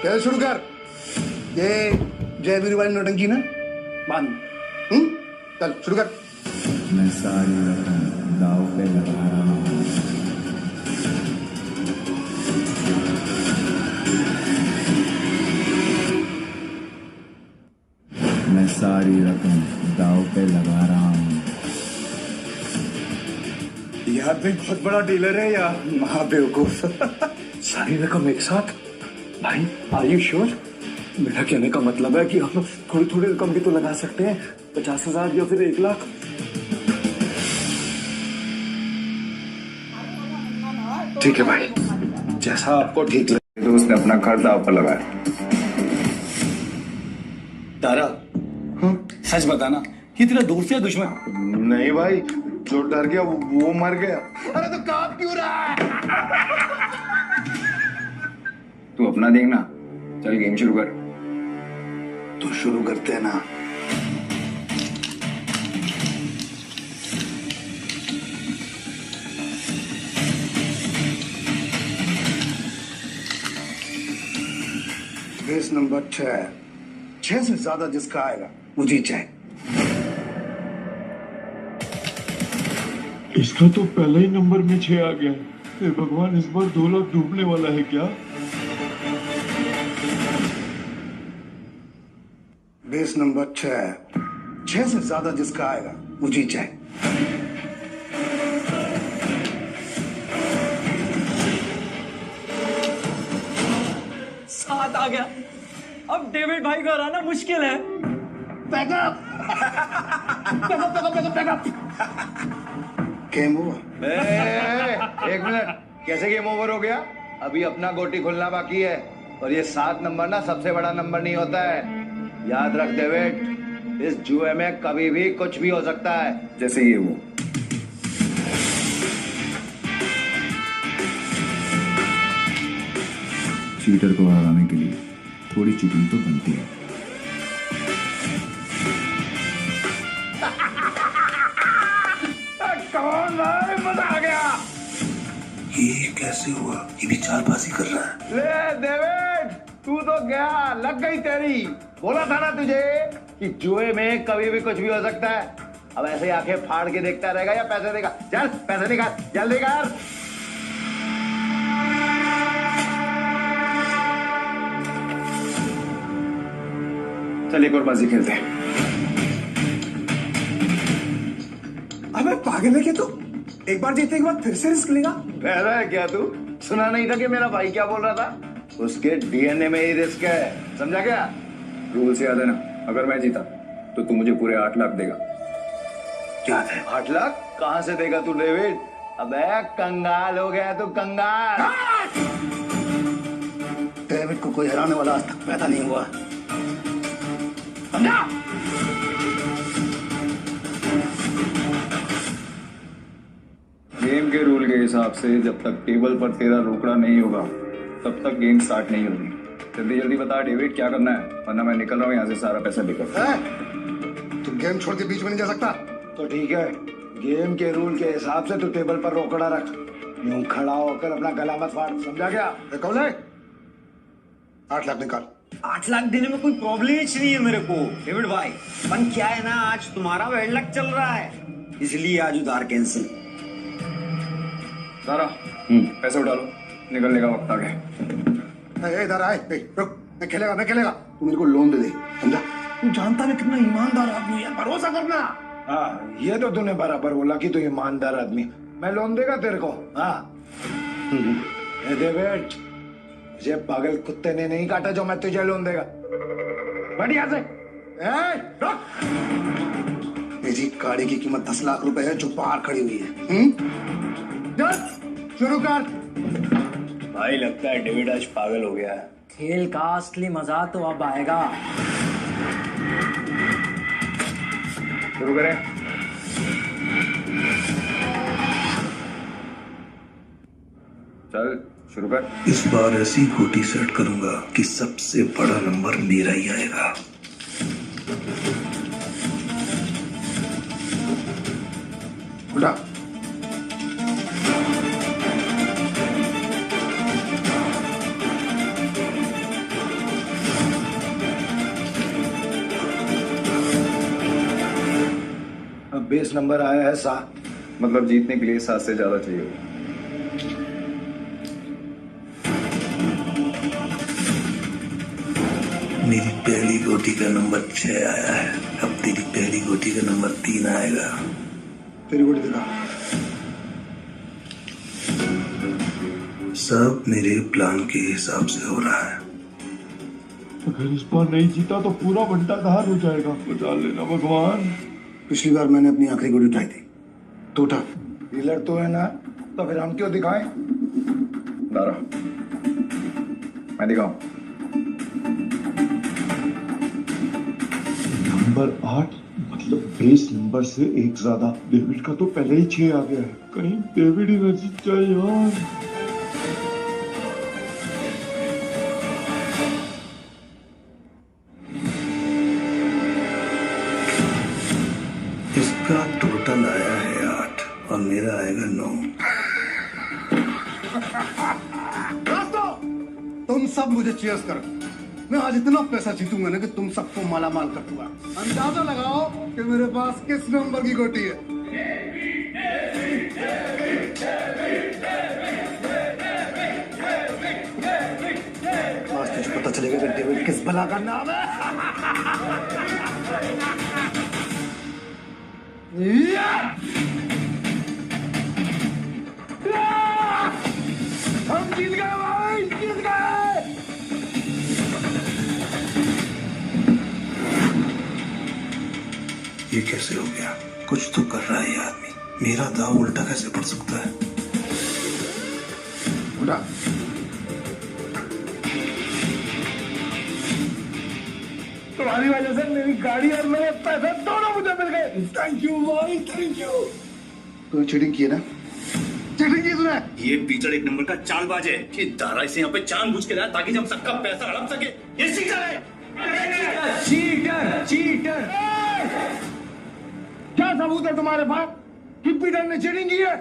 Speaker 2: खेल शुरू कर। ये जय वीरू वाली नौटंकी ना बांध। चल शुरू कर।
Speaker 12: मैं सारी रकम दाव पे लगा रहा हूँ। मैं सारी रकम दाव पे लगा रहा हूँ।
Speaker 2: ये आदमी बहुत बड़ा डीलर है या महाबेवकूफ। सारी रकम एक साथ? भाई आर यू श्योर? मेरा कहने का मतलब है कि हम थोड़ी थोड़ी रकम भी तो लगा सकते हैं, 50,000 या फिर 1 लाख। ठीक है भाई, जैसा आपको ठीक लगे।
Speaker 1: दोस्त ने अपना घर दाव पर लगाया।
Speaker 14: तारा, सच बताना, ये तेरा दोस्त या दुश्मन?
Speaker 2: नहीं भाई, जो डर गया वो मर गया। अरे तो काम क्यों रहा है?
Speaker 1: तू अपना देखना। चल गेम शुरू कर।
Speaker 2: तो शुरू करते हैं ना। बेस नंबर 6 से ज्यादा जिसका आएगा वो जीत जाए।
Speaker 7: इसका तो पहले ही नंबर में 6 आ गया। हे भगवान, इस बार 2 लाख डूबने वाला है क्या?
Speaker 2: बेस नंबर 6 से ज्यादा जिसका आएगा वो जीत जाए।
Speaker 13: सात आ गया। अब डेविड भाई को हराना मुश्किल है।
Speaker 2: बैकअप। Game over.
Speaker 8: एक मिनट, कैसे गेम ओवर हो गया? अभी अपना गोटी खुलना बाकी है। और ये 7 नंबर ना सबसे बड़ा नंबर नहीं होता है। याद रख डेविड, इस जुए में कभी भी कुछ भी हो सकता है।
Speaker 1: जैसे ये वो।
Speaker 12: चीटर को हराने के लिए थोड़ी चीटिंग तो बनती है।
Speaker 2: कौन भाई, मजा आ गया। ये कैसे हुआ? ये भी चालबाजी कर रहा है।
Speaker 8: ले डेविड, तू तो गया, लग गई तेरी। बोला था ना तुझे कि जुए में कभी भी कुछ भी हो सकता है। अब ऐसे ही आंखें फाड़ के देखता रहेगा या पैसे देगा? चल पैसे निकाल, जल्दी कर।
Speaker 1: चल एक और बाजी खेलते हैं।
Speaker 2: अबे पागल है क्या तू? एक बार जीतने के बाद फिर से रिस्क लेगा?
Speaker 8: बहरा है क्या तू? सुना नहीं था कि मेरा भाई क्या बोल रहा था? उसके डीएनए में ही रिस्क है, समझा क्या?
Speaker 1: रूल से याद है ना, अगर मैं जीता तो तू मुझे पूरे 8 लाख देगा।
Speaker 2: क्या है?
Speaker 8: 8 लाख कहाँ से देगा तू डेविड? अबे कंगाल हो गया तू, कंगाल।
Speaker 2: डेविड को कोई हराने वाला आज तक पैदा नहीं हुआ, समझा?
Speaker 1: गेम के रूल के हिसाब से जब तक टेबल पर तेरा रोकड़ा नहीं होगा तब तक गेम स्टार्ट नहीं होगी। जल्दी जल्दी बता डेविड, क्या करना है, वरना मैं निकल रहा हूँ यहाँ से सारा पैसा लेकर।
Speaker 2: तुम गेम छोड़ के बीच में नहीं जा सकता।
Speaker 8: तो ठीक है, गेम के रूल के हिसाब से तू टेबल पर रोकड़ा रख। यूं खड़ा होकर अपना गला मत फाड़, समझा क्या?
Speaker 2: कौन है? 8 लाख निकाल।
Speaker 11: 8 लाख देने में कोई प्रॉब्लम ही नहीं है मेरे को डेविड भाई। पर क्या है ना, आज तुम्हारा बैड लक चल रहा है, इसलिए आज उधार कैंसिल।
Speaker 1: सारा पैसे उठा लो, निकलने का वक्त आ गया।
Speaker 2: इधर आए, रुक। मैं खेलेगा। तू मेरे को लोन दे दे, समझा? तू जानता है कितना ईमानदार आदमी है, भरोसा करना।
Speaker 8: हाँ, ये तो तूने बराबर बोला कि तू ईमानदार आदमी। मैं लोन देगा तेरे को? हाँ डेविड, मुझे पागल कुत्ते ने नहीं काटा जो मैं तुझे लोन देगा। बढ़िया से
Speaker 2: जी, गाड़ी की कीमत 10 लाख रुपए है जो बाहर खड़ी हुई है। शुरू कर।
Speaker 8: भाई लगता है डेविड आज पागल हो गया है।
Speaker 13: खेल का असली मजा तो अब आएगा।
Speaker 1: शुरू करें। चल शुरू कर।
Speaker 15: इस बार ऐसी गोटी सेट करूंगा कि सबसे बड़ा नंबर मेरा ही आएगा।
Speaker 2: उठा। अब बेस नंबर आया है 7।
Speaker 1: मतलब जीतने के लिए 7 से ज्यादा चाहिए।
Speaker 15: मेरी पहली गोटी का नंबर 6 आया है। अब तेरी पहली गोटी का नंबर 3 आएगा।
Speaker 2: तेरी गोटी दिखा।
Speaker 15: सब मेरे प्लान के हिसाब से हो रहा है।
Speaker 7: अगर इस बार नहीं जीता तो पूरा बंटा धार हो जाएगा। बचा लेना भगवान।
Speaker 2: पिछली बार मैंने अपनी आखिरी गोली उठाई थी। तो उठा। डीलर तो है ना, तो फिर हम क्यों दिखाएं?
Speaker 1: दारा, मैं दिखाऊं।
Speaker 7: नंबर 8 मतलब बेस नंबर से एक ज्यादा। डेविड का तो पहले ही 6 आ गया है। कहीं डेविड ही न जीत जाए यार।
Speaker 15: इसका टोटल आया है 8 और मेरा आएगा 9।
Speaker 2: तुम सब मुझे चीयर्स करो। मैं आज इतना पैसा जीतूंगा ना कि तुम सबको मालामाल कर दूंगा। अंदाजा लगाओ कि मेरे पास किस नंबर की गोटी है। आज तुझे पता चलेगा कि डेविड किस बला का नाम है। हम जीत गए भाई, जीत गए।
Speaker 15: ये कैसे हो गया? कुछ तो कर रहा है ये आदमी। मेरा दाव उल्टा कैसे पड़ सकता है?
Speaker 2: उठा। तुम्हारी वजह से मेरी गाड़ी और मेरे पैसे दोनों मुझे मिल गए। थैंक यू भाई, थैंक यू। तूने चीटिंग की है ना? चीटिंग की तूने?
Speaker 14: ये पीटर एक नंबर का चालबाज है। ये दारा इसे यहाँ पे जानबूझ के लाया ताकि हम सबका पैसा हड़प सके। ये चीटर है।
Speaker 2: Cheater, cheater. क्या सबूत है तुम्हारे पास कि पीटर ने चीटिंग की है?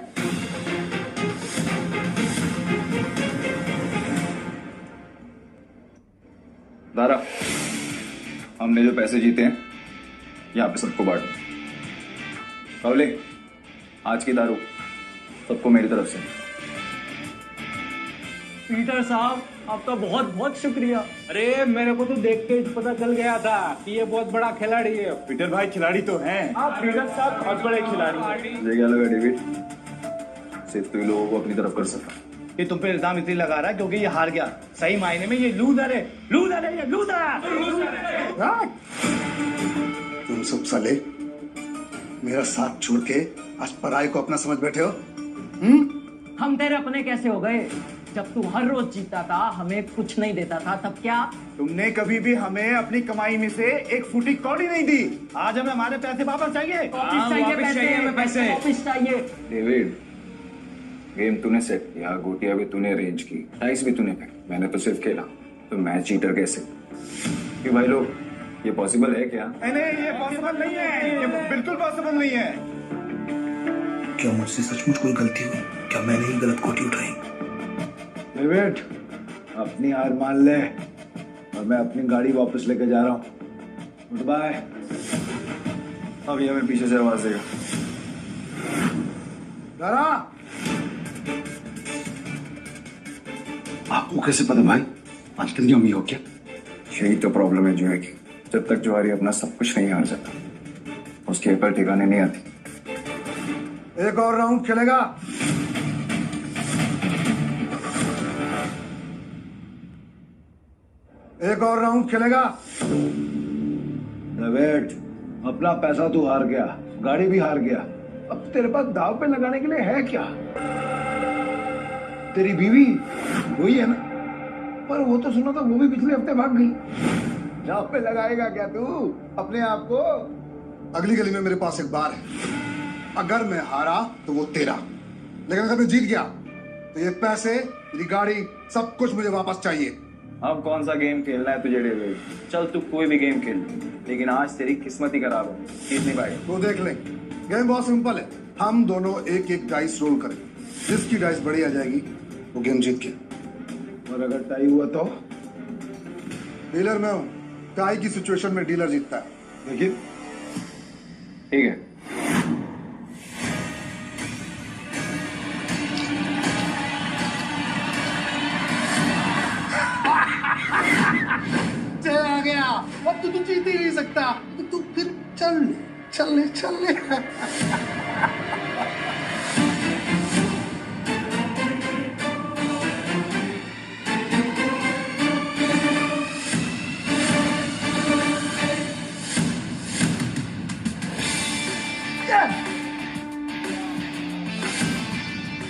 Speaker 1: दारा, हमने जो पैसे जीते हैं यहाँ पे सबको बांट। कवले, आज की दारू सबको मेरी तरफ से।
Speaker 16: पीटर साहब, आपका बहुत बहुत शुक्रिया। अरे मेरे को तो देख के पता चल गया था कि ये बहुत बड़ा खिलाड़ी है।
Speaker 2: पीटर भाई खिलाड़ी तो हैं।
Speaker 16: आप पीटर साहब बहुत बड़े खिलाड़ी हैं।
Speaker 1: मुझे क्या लगा डेविड, सिर्फ तू ही लोगों को अपनी तरफ कर सका।
Speaker 6: ये तुम पे इल्जाम इसलिए लगा रहा है क्योंकि ये हार गया। सही मायने में ये लूजर है, लूजर है, ये लूजर है।
Speaker 2: तुम सब साले मेरा साथ छोड़ के आज पराई को अपना समझ बैठे हो।
Speaker 13: हम तेरे अपने कैसे हो गए? जब तू हर रोज जीता था, हमें कुछ नहीं देता था, तब क्या?
Speaker 6: तुमने कभी भी हमें अपनी कमाई में से एक फूटी कौड़ी नहीं दी। आज हमें हमारे पैसे वापस चाहिए।
Speaker 13: वापस चाहिए।
Speaker 1: डेविड, गेम तूने सेट किया, गोटियां भी तूने अरेंज की, डाइस भी तूने फेंकी, मैंने तो सिर्फ खेला। तो मैं चीटर कैसे? कि भाई लोग, ये पॉसिबल है क्या?
Speaker 6: नहीं, ये पॉसिबल नहीं है। ये बिल्कुल पॉसिबल नहीं है।
Speaker 15: क्या मुझसे सचमुच कोई गलती हुई? क्या मैंने ही गलत गोटी उठाई?
Speaker 2: डेविड, अपनी हार मान ले और मैं अपनी गाड़ी वापस लेके जा रहा हूँ। Good bye.
Speaker 1: अब ये हमें पीछे से आवाज देगा।
Speaker 2: दारा, आपको कैसे पता भाई? आजकल की अम्मी हो क्या?
Speaker 1: यही तो प्रॉब्लम है जो है कि जब तक जुआरी अपना सब कुछ नहीं हार जाता, उसकी अकल ठिकाने नहीं आती।
Speaker 2: एक और राउंड खेलेगा। एक और राउंड खेलेगा। डेविड, अपना पैसा तू हार गया, गाड़ी भी हार गया। अब तेरे पास दाव पे लगाने के लिए है क्या? तेरी बीवी वही है ना? पर वो तो सुना था वो भी पिछले हफ्ते भाग गई। दाव पे लगाएगा क्या तू अपने आप को? अगली गली में मेरे पास एक बार है। अगर मैं हारा तो वो तेरा, लेकिन अगर मैं जीत गया तो ये पैसे मेरी गाड़ी, सब कुछ मुझे वापस चाहिए।
Speaker 1: अब कौन सा गेम खेलना है तुझे डेविड? चल तू कोई भी गेम खेल, लेकिन आज तेरी किस्मत ही खराब हो। जीत नहीं पाएगा।
Speaker 2: तो देख ले, गेम बहुत सिंपल है। हम दोनों एक एक डाइस रोल करेंगे, जिसकी डाइस बड़ी आ जाएगी वो गेम जीत गया। और अगर टाई हुआ तो डीलर मैं हूं, टाई की सिचुएशन में डीलर जीतता है। देखिए
Speaker 1: ठीक है।
Speaker 2: जय आ गया। अब तू जीत ही नहीं सकता, तो तू फिर चल ले।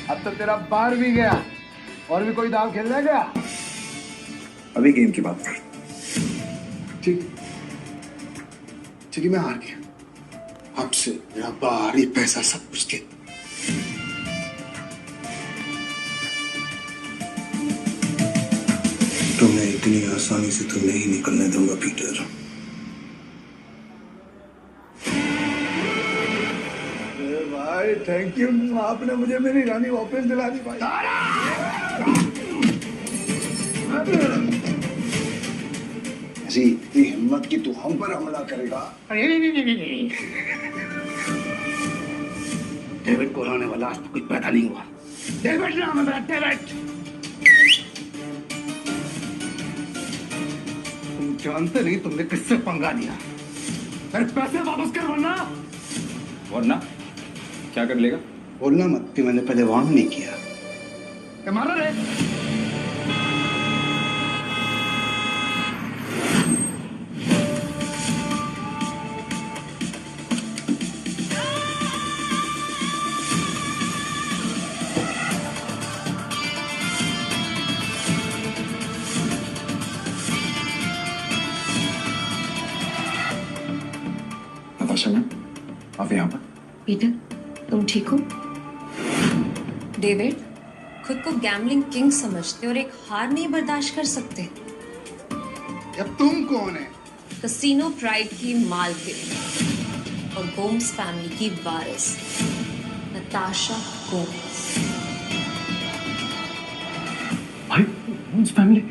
Speaker 2: अब तो तेरा बार भी गया। और भी कोई दाव खेलने गया?
Speaker 1: अभी गेम की बात कर।
Speaker 2: ठीक है, मैं हार गया। अब से मेरा बाहरी पैसा सब कुछ दे।
Speaker 15: तुम्हें इतनी आसानी से तो नहीं निकलने दूंगा पीटर।
Speaker 2: भाई थैंक यू, आपने मुझे मेरी रानी वापस दिला दी भाई। ऐसी इतनी हिम्मत की तू हम पर हमला करेगा? डेविड को हराने वाला आज तक कुछ पैदा नहीं हुआ। डेविड नाम है मेरा, डेविड। तुम जानते नहीं तुमने किससे पंगा लिया। मेरे पैसे वापस कर,
Speaker 1: वरना क्या कर लेगा?
Speaker 2: बोलना मत कि मैंने पहले वार्न नहीं किया। मारा रे।
Speaker 1: नताशा मैम, आप यहाँ पर?
Speaker 5: पीटर, तुम ठीक हो? डेविड, खुद को गैम्बलिंग किंग समझते और एक हार नहीं बर्दाश्त कर सकते।
Speaker 2: अब तुम कौन है?
Speaker 5: कसीनो प्राइड की मालकिन और गोम्स फैमिली की वारिस नताशा गोम्स।
Speaker 16: भाई गोम्स फैमिली,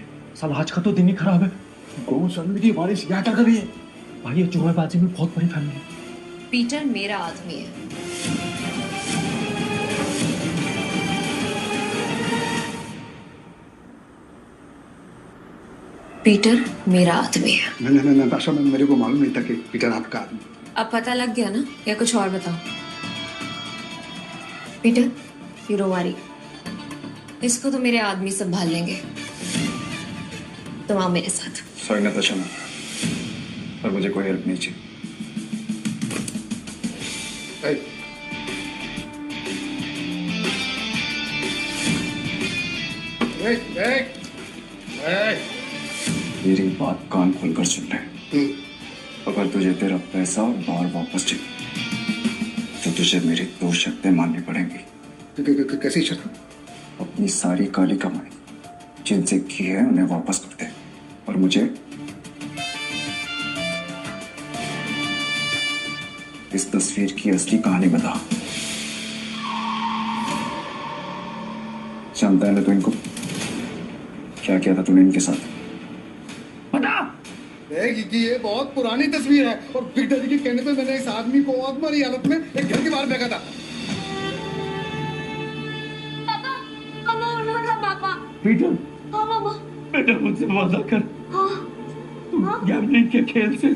Speaker 16: साला आज का तो दिन ही खराब है। गोम्स फैमिली की वारिस यहाँ क्या कर रही है? भाई ये चूहेबाजी में बहुत बड़ी फैमिली है।
Speaker 5: पीटर मेरा आदमी है। पीटर मेरा आदमी है।
Speaker 2: नहीं नताशा, मेरे को मालूम नहीं था कि पीटर आपका आदमी।
Speaker 5: अब पता लग गया ना, या कुछ और बताओ? पीटर, यू डोंट वरी, इसको तो मेरे आदमी संभाल लेंगे। तुम आओ मेरे साथ।
Speaker 1: सॉरी नताशा मैम, पर मुझे कोई हेल्प नहीं चाहिए। मेरी बात कान खोलकर सुन ले। अगर तुझे तेरा पैसा और बार वापस चाहिए तो तुझे मेरी 2 शर्तें माननी पड़ेंगी।
Speaker 2: कैसी शर्त?
Speaker 1: अपनी सारी काली कमाई जिनसे की है उन्हें वापस कर दे, और मुझे इस तस्वीर की असली कहानी बता। जानता है ना तो इनको क्या किया था तूने इनके साथ?
Speaker 2: बता। कि ये बहुत पुरानी तस्वीर है और बिग डैडी के कहने पे मैंने इस आदमी को आग मारी हालत में एक घर के बाहर फेंका था।
Speaker 16: पापा पीटर, बेटा मुझसे वादा कर, गैम्बलिंग के खेल से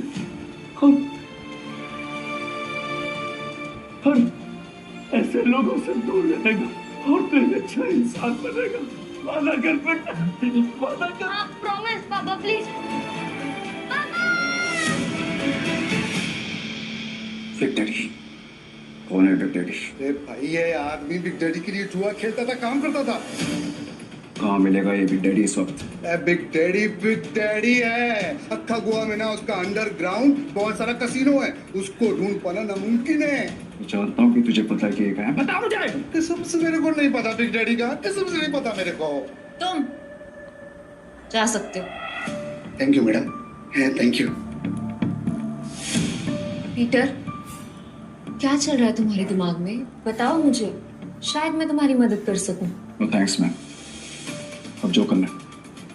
Speaker 16: हर ऐसे लोगों से दूर रहेगा और तू एक अच्छा इंसान बनेगा। वादा कर बेटा, वादा कर।
Speaker 4: प्रॉमिस पापा, प्लीज।
Speaker 1: बिग डैडी कौन है? Big daddy?
Speaker 2: अरे भाई ये आदमी बिग डैडी के लिए जुआ खेलता था, काम करता था।
Speaker 1: कहाँ मिलेगा ये बिग डैडी इस वक्त?
Speaker 2: बिग डैडी है। अक्खा गोवा में ना उसका अंडरग्राउंड बहुत सारा कसीनो है, उसको ढूंढ पाना नामुमकिन है।
Speaker 1: जानता हूँ कि तुझे पता है कि ये कहाँ है।
Speaker 2: बता मुझे। कसम से मेरे को नहीं पता बिग डैडी का, कसम से नहीं पता मेरे को।
Speaker 5: तुम जा सकते हो।
Speaker 2: Thank you madam, thank you.
Speaker 5: Peter, क्या चल रहा है तुम्हारे दिमाग में? बताओ मुझे, शायद मैं तुम्हारी मदद कर सकूं।
Speaker 1: नो थैंक्स मैम, अब जो करना है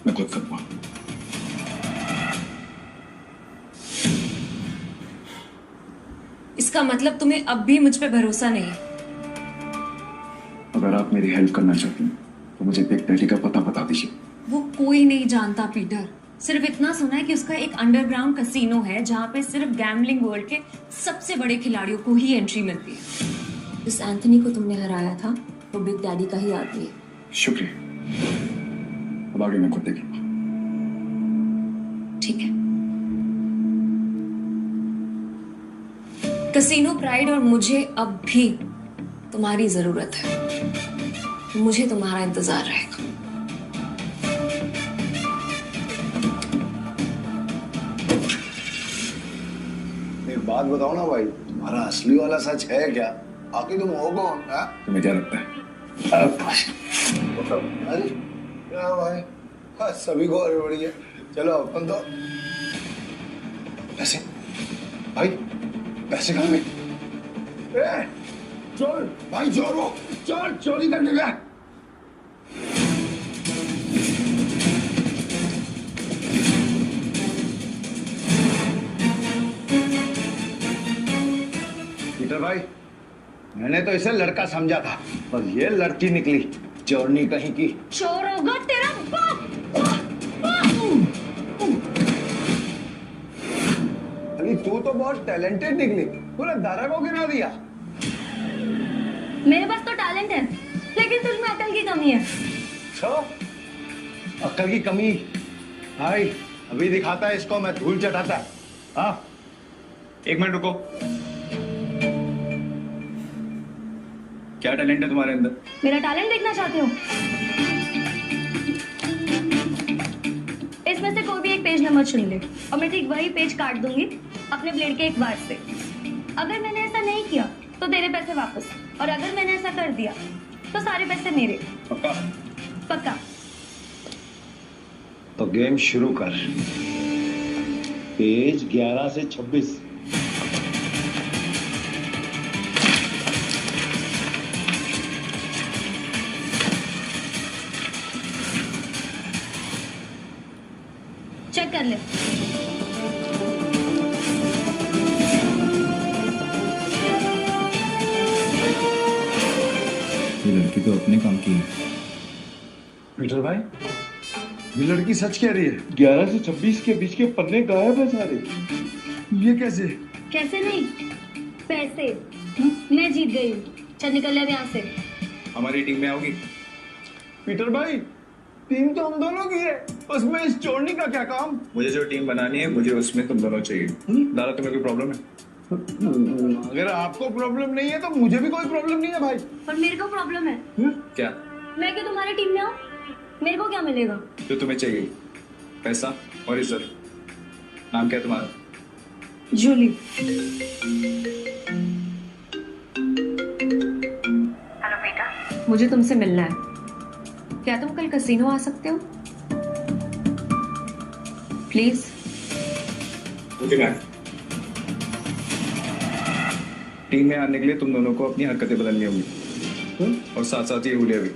Speaker 1: मैं खुद करूंगा।
Speaker 5: इसका मतलब तुम्हें अब भी मुझ पे भरोसा नहीं?
Speaker 1: अगर आप मेरी हेल्प करना चाहती हैं तो मुझे बिग डैडी का पता बता दीजिए।
Speaker 5: वो कोई नहीं जानता पीटर, सिर्फ इतना सुना है कि उसका एक अंडरग्राउंड कसीनो है जहाँ पे सिर्फ गैम्बलिंग वर्ल्ड के सबसे बड़े खिलाड़ियों को ही एंट्री मिलती है। जिस एंथनी को तुमने हराया था वो बिग डैडी का ही आदमी है।
Speaker 1: शुक्रिया, अब आगे मैं खुद देखूंगा।
Speaker 5: ठीक है। कसीनो प्राइड और मुझे अब भी तुम्हारी जरूरत है। मुझे तुम्हारा इंतजार रहेगा।
Speaker 2: एक बात बताओ ना भाई, तुम्हारा असली वाला सच है क्या? आखिर तुम हो कौन?
Speaker 1: तुम्हें क्या लगता है?
Speaker 2: अरे क्या भाई, हाँ, सभी को हड़बड़ी है। चलो अपन तो पैसे, भाई पैसे कहाँ में? चोर भाई, चोर वो चोर चोरी करने गया। पीटर भाई, मैंने तो इसे लड़का समझा था और ये लड़की निकली चोरनी कहीं की।
Speaker 5: चोर होगा तेरा बाप।
Speaker 2: अरे तू तो बहुत टैलेंटेड निकली, तूने दारा को गिरा दिया।
Speaker 4: मेरे पास तो टैलेंट है, लेकिन तुझमें अकल की कमी है।
Speaker 2: अकल की कमी? भाई अभी दिखाता है इसको, मैं धूल चटाता है। हाँ,
Speaker 1: एक मिनट रुको। क्या टैलेंट है तुम्हारे अंदर?
Speaker 4: मेरा टैलेंट देखना चाहते हो? इसमें से कोई भी एक पेज नंबर चुन ले और मैं ठीक वही पेज काट दूंगी अपने ब्लेड के एक वार से। अगर मैंने ऐसा नहीं किया तो तेरे पैसे वापस, और अगर मैंने ऐसा कर दिया तो सारे पैसे मेरे।
Speaker 1: पक्का?
Speaker 4: पक्का।
Speaker 2: तो गेम शुरू कर। पेज 11 से 26।
Speaker 4: चेक कर ले।
Speaker 12: ये लड़की तो अपने काम की है।
Speaker 2: पीटर भाई, ये लड़की सच कह रही है।
Speaker 7: 11 से 26 के बीच के पन्ने गायब है सारे।
Speaker 2: ये कैसे?
Speaker 4: कैसे नहीं, पैसे मैं जीत गई हूँ। चल निकल ले यहाँ से।
Speaker 1: हमारी टीम में आओगी?
Speaker 2: पीटर भाई, टीम तो हम दोनों की है, उसमें इस चोरनी का क्या काम?
Speaker 1: मुझे जो टीम बनानी है, मुझे उसमें तुम दोनों चाहिए। दारा, तुम्हें कोई प्रॉब्लम है?
Speaker 2: अगर आपको प्रॉब्लम नहीं है तो मुझे भी कोई प्रॉब्लम नहीं है भाई।
Speaker 4: पर मेरे को प्रॉब्लम है।
Speaker 1: क्या?
Speaker 4: मैं क्यों तुम्हारी टीम में आऊँ? मेरे को क्या मिलेगा?
Speaker 1: जो तुम्हें चाहिए, पैसा और इज्जत। नाम क्या है तुम्हारा?
Speaker 4: जूली।
Speaker 5: हेलो बेटा, मुझे तुमसे मिलना है। क्या तुम कल कसीनो आ सकते हो प्लीज?
Speaker 1: टीम में आने के लिए तुम दोनों को अपनी हरकतें बदलनी होगी और साथ साथ ये हुलिया भी।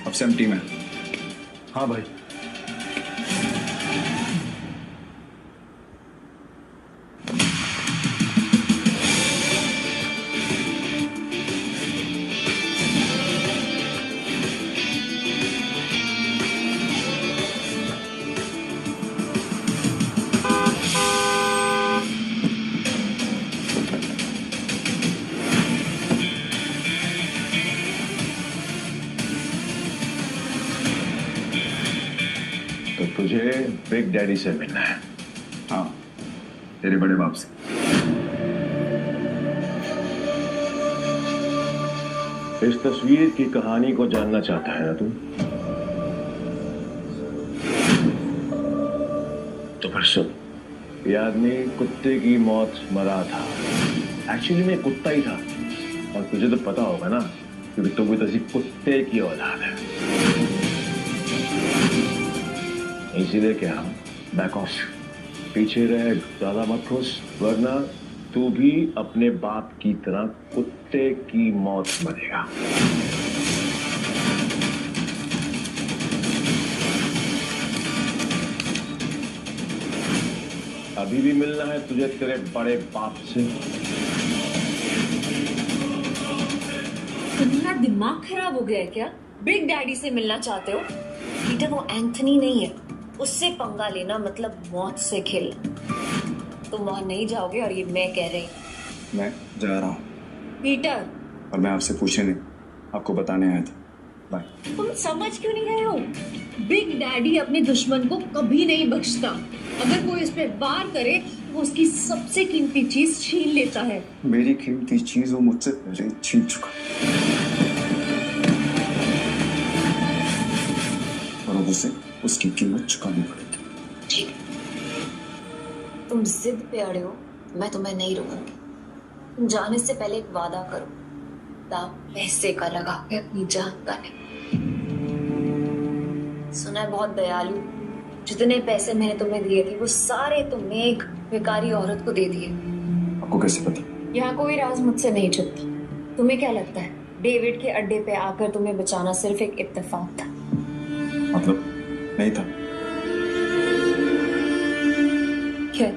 Speaker 1: अब से हम टीम है।
Speaker 2: हाँ भाई।
Speaker 8: तो तुझे बिग डैडी से मिलना है?
Speaker 1: हाँ, तेरे बड़े बाप से।
Speaker 8: इस तस्वीर की कहानी को जानना चाहता है ना तू? तो फिर सुन, ये आदमी कुत्ते की मौत मरा था। एक्चुअली में कुत्ता ही था, और तुझे तो पता होगा ना क्योंकि तुम भी तो इसी कुत्ते की औलाद है। इसीलिए क्या बैक ऑफ, पीछे रह, ज्यादा मत खुश, वरना तू भी अपने बाप की तरह कुत्ते की मौत मरेगा। अभी भी मिलना है तुझे तेरे बड़े बाप से?
Speaker 5: तुम्हारा दिमाग खराब हो गया है क्या? बिग डैडी से मिलना चाहते हो? पीटर वो एंथनी नहीं है, उससे पंगा लेना मतलब मौत से खेलना। तुम वहां नहीं जाओगे और ये मैं कह रही।
Speaker 1: मैं जा रहा हूँ
Speaker 5: पीटर,
Speaker 1: और मैं आपसे पूछे नहीं, आपको बताने आया था। बाय।
Speaker 5: तुम समझ क्यों नहीं गए हो? बिग डैडी अपने दुश्मन को कभी नहीं बख्शता। अगर वो इस पे वार करे वो उसकी सबसे कीमती चीज छीन लेता है।
Speaker 1: मेरी कीमती चीज वो मुझसे पहले छीन चुका, और अब उसे उसकी कीमत चुकानी पड़ेगी।
Speaker 5: ठीक, तुम जिद पे अड़े हो, मैं तुम्हें नहीं रोकूंगी। तुम जाने से पहले एक वादा करो, दाव पैसे का लगा के अपनी जान का नहीं। सुना है बहुत दयालु, जितने पैसे मैंने तुम्हें दिए थे वो सारे तुमने एक बेकारी औरत को दे दिए।
Speaker 1: आपको कैसे पता?
Speaker 5: यहाँ कोई राज मुझसे नहीं छुपता। तुम्हें क्या लगता है डेविड के अड्डे पे आकर तुम्हें बचाना सिर्फ एक इत्तेफाक था?
Speaker 1: मतलब नहीं था?
Speaker 5: क्या,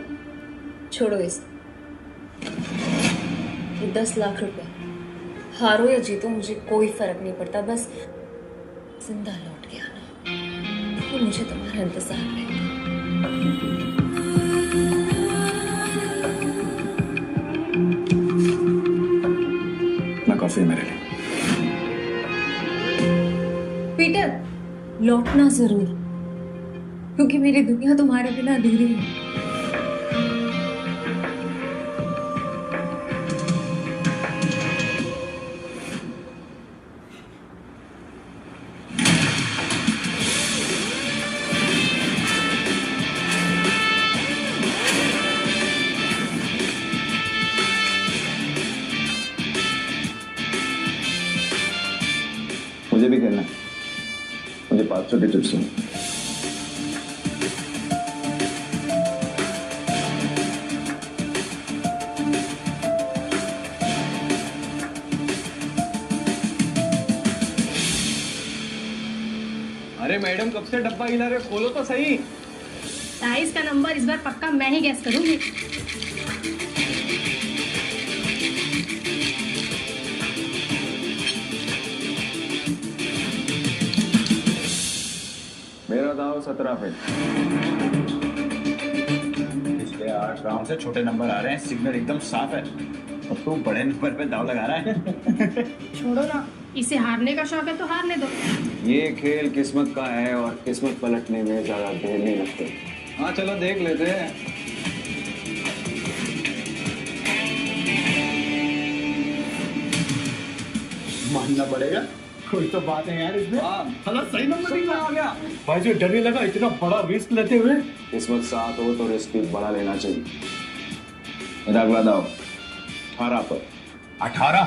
Speaker 5: छोड़ो इसे। ये 10 लाख रुपए, हारो या जीतो मुझे कोई फर्क नहीं पड़ता, बस जिंदा लौट के आना। तो मुझे तुम्हारा इंतजार रहेगा।
Speaker 1: ना काफी मेरे लिए।
Speaker 5: पीटर, लौटना जरूर, क्योंकि मेरी दुनिया तुम्हारे बिना अधूरी है।
Speaker 1: मुझे भी खेलना है, मुझे 500 के चिप्स हैं।
Speaker 16: अरे मैडम कब से डब्बा हिला रहे, खोलो तो सही।
Speaker 4: डाइस का नंबर इस बार पक्का मैं ही गैस करूंगी।
Speaker 8: मेरा दाव 17 पे।
Speaker 14: पिछले 8 राउंड से छोटे नंबर आ रहे हैं, सिग्नल एकदम साफ है, और तू बड़े नंबर पे दाव लगा रहा है।
Speaker 4: छोड़ो ना, इसे हारने का शौक है तो हारने दो।
Speaker 1: ये खेल किस्मत का है, और किस्मत पलटने में ज्यादा देर नहीं लगती।
Speaker 16: हाँ चलो देख लेते हैं।
Speaker 2: मानना पड़ेगा, कोई तो बात है यार इसमें।
Speaker 16: हाँ सही नंबर ही आ गया। भाई जो डर नहीं लगा इतना बड़ा रिस्क लेते हुए।
Speaker 1: किस्मत साथ हो तो रिस्क भी बड़ा लेना चाहिए। मेरा अगला दाव 18 पर।
Speaker 14: 18?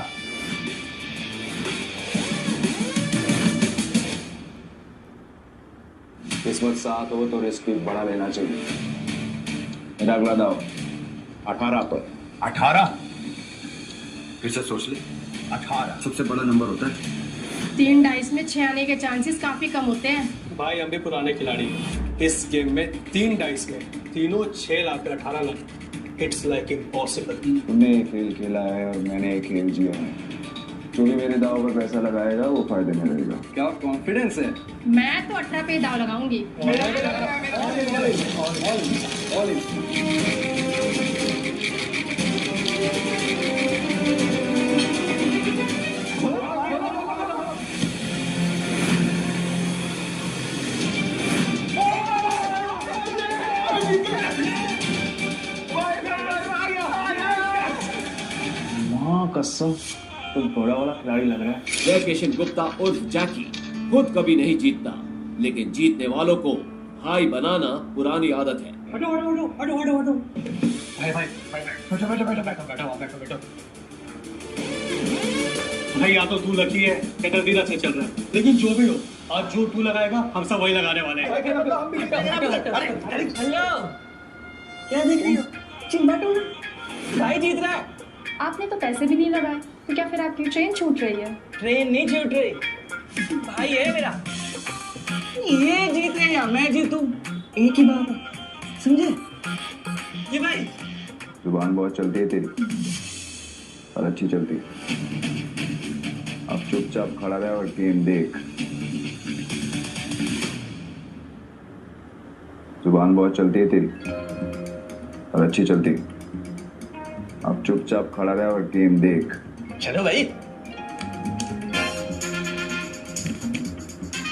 Speaker 1: किस्मत साथ हो तो रिस्क भी बड़ा लेना चाहिए। मेरा अगला दाव 18 पर।
Speaker 14: 18? फिर से सोच ले, 18 सबसे बड़ा नंबर होता है।
Speaker 4: 3 डाइस में 6 आने के चांसेस काफी कम होते हैं।
Speaker 16: भाई हम भी पुराने खिलाड़ी हैं। इस गेम में 3 डाइस में तीनों 6 lakh 18 lakh. It's like impossible.
Speaker 1: तुमने एक खेल खेला है और मैंने एक खेल जिया है। जो भी मेरे दाव पर पैसा लगाएगा वो फायदे में रहेगा।
Speaker 16: क्या कॉन्फिडेंस है?
Speaker 4: मैं तो 18 पे दाव लगाऊंगी।
Speaker 8: कसम तुम थोड़ा वाला खिलाड़ी लग रहा है।
Speaker 3: जय किशन गुप्ता उर्फ जैकी खुद कभी नहीं जीतता, लेकिन जीतने वालों को भाई बनाना पुरानी आदत है।
Speaker 16: हटो हटो हटो हटो हटो हटो। भाई भाई बैठो बैठो बैठो बैठो बैठो बैठो बैठो। भाई या तो तू लकी है या दर्दी से चल रहा है, लेकिन जो भी हो आज जो तू लगाएगा हम सब वही लगाने वाले हैं।
Speaker 13: हेलो, क्या देख रही हो? चिंबाटू भाई जीत रहा है।
Speaker 4: आपने तो पैसे भी नहीं लगाए, तो क्या फिर आपकी ट्रेन छूट रही है?
Speaker 13: ट्रेन नहीं छूट रही, भाई है मेरा। ये जीते या मैं जीतूं एक ही बात है, समझे? ये भाई
Speaker 1: जुबान बहुत चलती है तेरी और अच्छी चलती है। अब चुपचाप खड़ा रहे और गेम देख। जुबान बहुत चलती है तेरी और अच्छी चलती है। अब चुपचाप खड़ा रहे और गेम देख।
Speaker 13: चलो भाई।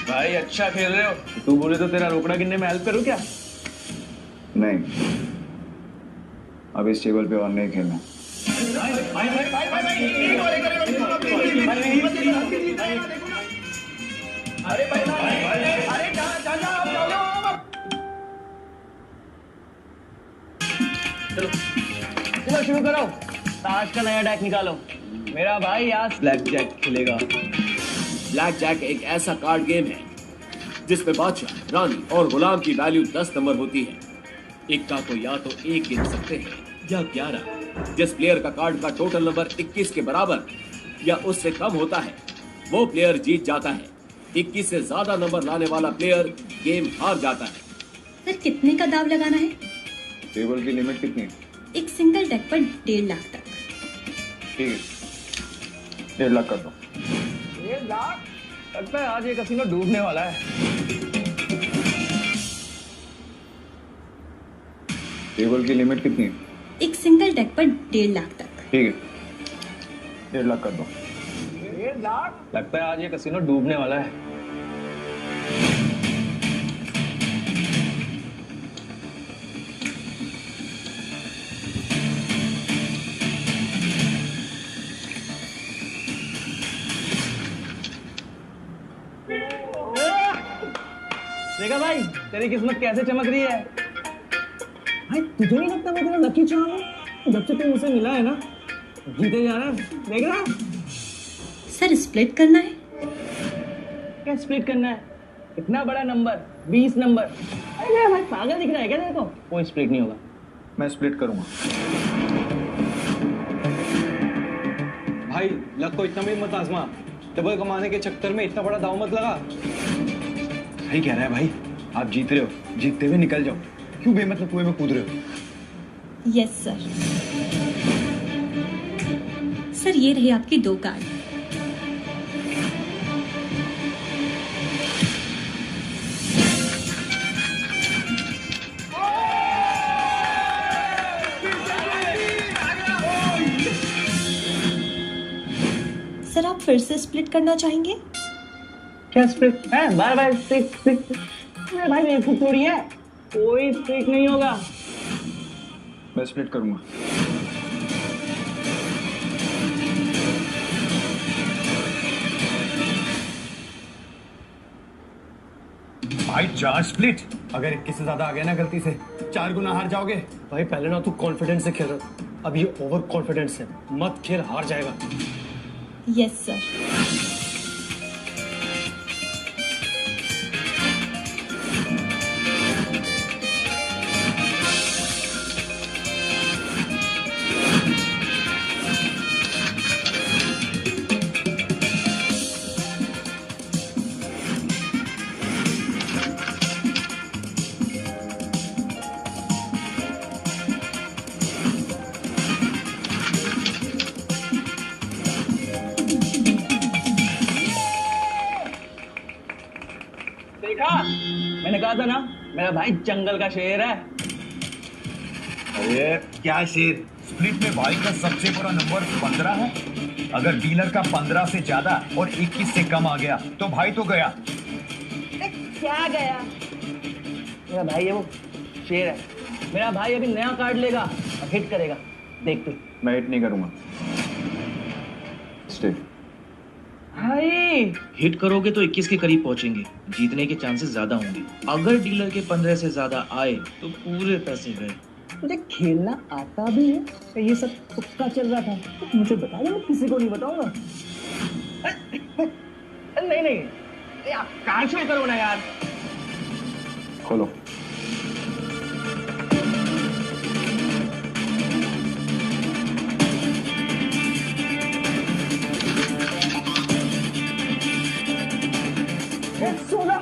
Speaker 14: भाई अच्छा खेल रहे हो, तू बोले तो तेरा रोकड़ा गिनने में हेल्प करूं क्या?
Speaker 1: नहीं, अब इस टेबल पे और नहीं खेलना।
Speaker 13: चलो शुरू करो, आज का नया डेक निकालो। मेरा भाई आज ब्लैक जैक खेलेगा।
Speaker 3: ब्लैक जैक एक ऐसा कार्ड गेम है जिसमें बादशाह, रानी और गुलाम की वैल्यू 10 नंबर होती है। इक्का को या तो 1 गिन सकते हैं या 11। जिस प्लेयर का कार्ड का टोटल नंबर 21 के बराबर या उससे कम होता है वो प्लेयर जीत जाता है। 21 से ज्यादा नंबर लाने वाला प्लेयर गेम हार जाता है।
Speaker 17: सर कितने का दाव लगाना है?
Speaker 1: टेबल की लिमिट कितनी है?
Speaker 17: एक सिंगल डेक पर 1.5 लाख तक।
Speaker 1: ठीक है, 1.5 लाख कर दो।
Speaker 13: 1.5 लाख? लगता है आज ये कसीनो डूबने वाला है।
Speaker 1: टेबल की लिमिट कितनी है?
Speaker 17: एक सिंगल डेक पर 1.5 लाख तक।
Speaker 1: ठीक है, 1.5 लाख कर दो।
Speaker 13: 1.5 लाख? लगता है आज ये कसीनो डूबने वाला है। देखा भाई तेरी किस्मत कैसे चमक रही है। भाई तुझे नहीं लगता मैं तेरा लकी चार्म हूँ? जब से तू मुझसे मिला है ना जीते जा रहा है, देख रहा?
Speaker 17: सर स्प्लिट करना है?
Speaker 13: क्या स्प्लिट करना है? इतना बड़ा नंबर 20 नंबर। अरे भाई पागल दिख रहा है क्या तेरे को? कोई स्प्लिट नहीं होगा।
Speaker 1: मैं स्प्लिट करूंगा।
Speaker 16: भाई लक को इतना भी मत आजमा, डबल कमाने के चक्कर में इतना बड़ा दाव मत लगा।
Speaker 14: सही कह रहा है भाई, आप जीत रहे हो, जीतते हुए निकल जाओ। क्यों बेमतलब कुएं में कूद रहे हो?
Speaker 17: Yes sir. सर ये रहे आपके 2 कार्ड। सर आप फिर से स्प्लिट करना चाहेंगे?
Speaker 13: क्या स्प्लिट है? बार स्प्लिट। अरे भाई बेवकूफ थोड़ी है, कोई स्प्लिट नहीं होगा।
Speaker 1: मैं स्प्लिट करूंगा।
Speaker 14: भाई 4 स्प्लिट। अगर 21 से ज्यादा आ गया ना गलती से 4 गुना हार जाओगे।
Speaker 16: भाई पहले ना तू कॉन्फिडेंस से खेल रहा, अब ये ओवर कॉन्फिडेंस है। मत खेल, हार जाएगा।
Speaker 17: Yes sir.
Speaker 13: देखा, मैंने कहा था ना मेरा भाई जंगल का शेर है।
Speaker 14: अरे क्या शेर? स्प्लिट में भाई का सबसे बड़ा नंबर 15 है। अगर डीलर का 15 से ज्यादा और 21 से कम आ गया तो भाई तो गया।
Speaker 13: क्या गया? मेरा भाई है वो शेर है। मेरा भाई अभी नया कार्ड लेगा और हिट करेगा, देख तू।
Speaker 1: मैं हिट नहीं करूंगा। स्टे।
Speaker 13: भाई
Speaker 18: हिट करोगे तो 21 के करीब पहुंचेंगे, जीतने के चांसेस ज्यादा होंगे। अगर डीलर के 15 से ज्यादा आए तो पूरे पैसे गए।
Speaker 13: तुझे खेलना आता भी है? ये सब तुक्का चल रहा था? तो मुझे बता दे, मैं किसी को नहीं बताऊंगा। नहीं नहीं यार, कैंसिल करो ना यार।
Speaker 1: खोलो।
Speaker 13: सोना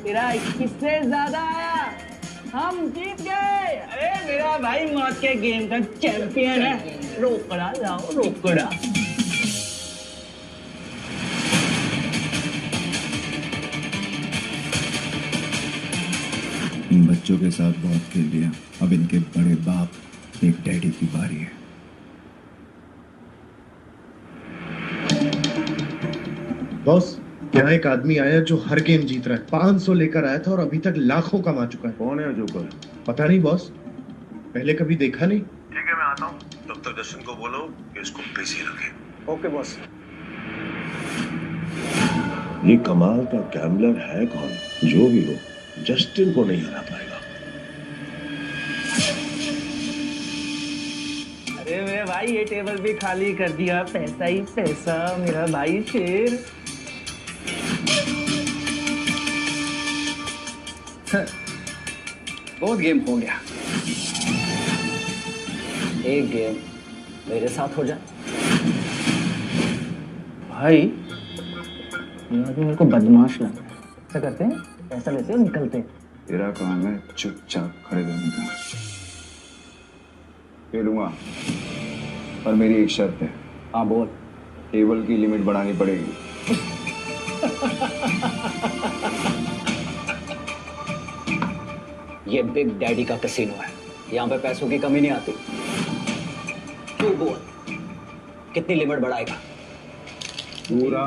Speaker 13: तेरा 21 से ज्यादा आया, हम जीत गए। अरे मेरा भाई मौत के गेम का चैंपियन है। रोकड़ा लाओ रोकड़ा।
Speaker 12: इन बच्चों के साथ बहुत खेल लिया, अब इनके बड़े बाप एक डैडी की बारी है।
Speaker 16: बॉस, यहाँ एक आदमी आया जो हर गेम जीत रहा है। 500 लेकर आया था और अभी तक लाखों कमा चुका है।
Speaker 8: कौन है जोकर?
Speaker 16: पता नहीं बॉस, पहले कभी देखा नहीं।
Speaker 15: ठीक है, मैं आता हूँ। तब तक जशन को बोलो कि इसको बिजी रखे।
Speaker 16: Okay boss.
Speaker 8: ये कमाल का गैम्बलर है कौन? जो भी हो, जस्टिन को नहीं हरा पाएगा।
Speaker 13: अरे मेरे भाई ये टेबल भी खाली कर दिया। पैसा ही पैसा, मेरा भाई शेर।
Speaker 11: बहुत गेम हो गया, एक गेम मेरे साथ हो जाए।
Speaker 13: भाई ये आदमी मेरे को बदमाश लग रहा है। ऐसा करते हैं, पैसा लेते हैं और निकलते हैं।
Speaker 1: तेरा काम है चुपचाप खड़े रहने का। खेलूंगा, पर मेरी एक शर्त है।
Speaker 11: हाँ बोल।
Speaker 1: टेबल की लिमिट बढ़ानी पड़ेगी।
Speaker 11: ये बिग डैडी का कैसीनो है, यहाँ पे पैसों की कमी नहीं आती। तू बोल, कितनी लिमिट बढ़ाएगा?
Speaker 16: पूरा।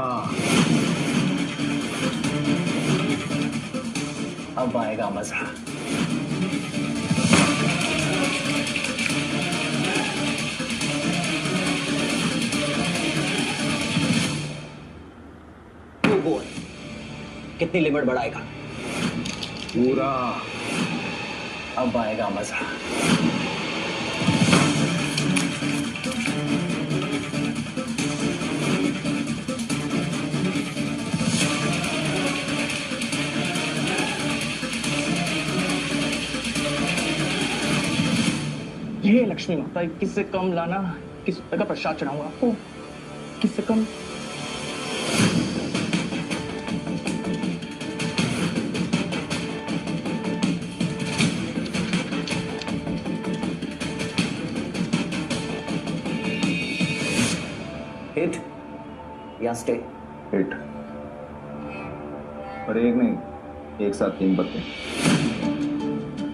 Speaker 11: अब आएगा मजा। तू बोल, कितनी लिमिट बढ़ाएगा?
Speaker 16: पूरा।
Speaker 11: अब आएगा मजा।
Speaker 13: ये लक्ष्मी माता, 21 से कम लाना। 21 रुपए का प्रसाद चढ़ाऊंगा आपको। 21 से कम।
Speaker 11: हिट या स्टे?
Speaker 1: हिट। और एक नहीं, एक साथ 3 पत्ते।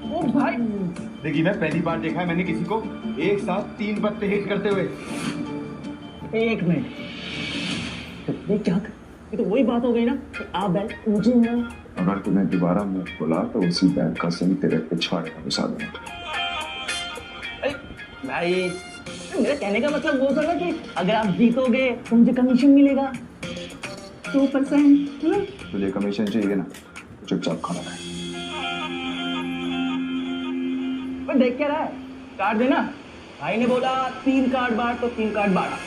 Speaker 13: ओ भाई,
Speaker 16: देखिए मैं पहली बार देखा है मैंने किसी को एक साथ 3 पत्ते हिट करते हुए।
Speaker 13: एक मिनट, तो ये क्या कर? ये तो वही बात हो गई ना कि आप बैल मुझे ना।
Speaker 1: अगर तुम्हें दोबारा मुंह खोला तो उसी बैग का सिंह तेरे पिछवाड़े का घुसा दूंगा।
Speaker 13: भाई मेरे कहने का मतलब वो था ना कि अगर आप जीतोगे तो मुझे कमीशन मिलेगा 2%।
Speaker 1: तुझे कमीशन चाहिए ना, चुपचाप खाना है।
Speaker 13: देख क्या रहा है? कार्ड देना। भाई ने बोला 3 कार्ड बांट, तो 3 कार्ड बांटा।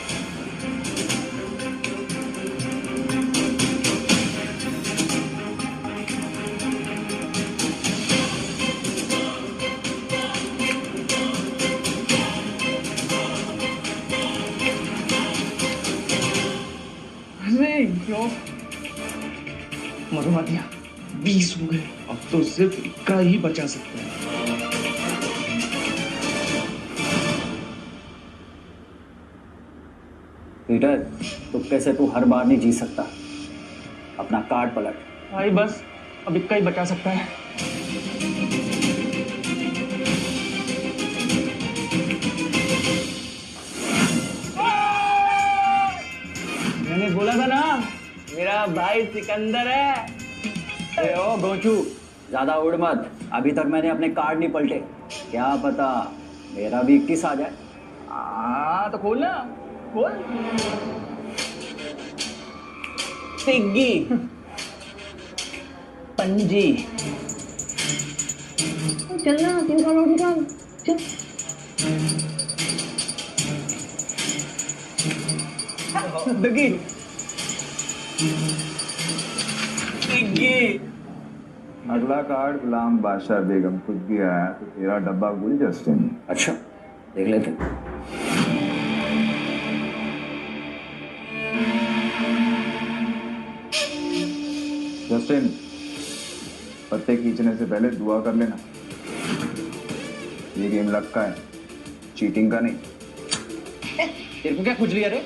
Speaker 13: क्यों मरवा दिया?
Speaker 18: 20 हो गए, अब तो सिर्फ 1 ही बचा सकता है।
Speaker 11: पीटर, तुक्के से तू हर बार नहीं जीत सकता। अपना कार्ड पलट।
Speaker 13: भाई बस अब 1 ही बचा सकता है। मैंने बोला था ना, मेरा भाई सिकंदर है।
Speaker 11: अरे ओ गोचू, ज्यादा उड़ मत। अभी तक मैंने अपने कार्ड नहीं पलटे, क्या पता मेरा भी 21 आ जाए।
Speaker 13: तो खोल ना, खोल। तिग्गी, पंजी। चलना 3 साल और निकाल चल। तिग्गी, तिग्गी।
Speaker 1: अगला कार्ड गुलाम बादशाह बेगम खुद भी आया तो तेरा डब्बा गुल जस्टिन।
Speaker 11: अच्छा देख लेते।
Speaker 1: जस्टिन, पत्ते खींचने से पहले दुआ कर लेना। ये गेम लक का है, चीटिंग का नहीं।
Speaker 13: तेरे को क्या खुजली है रे?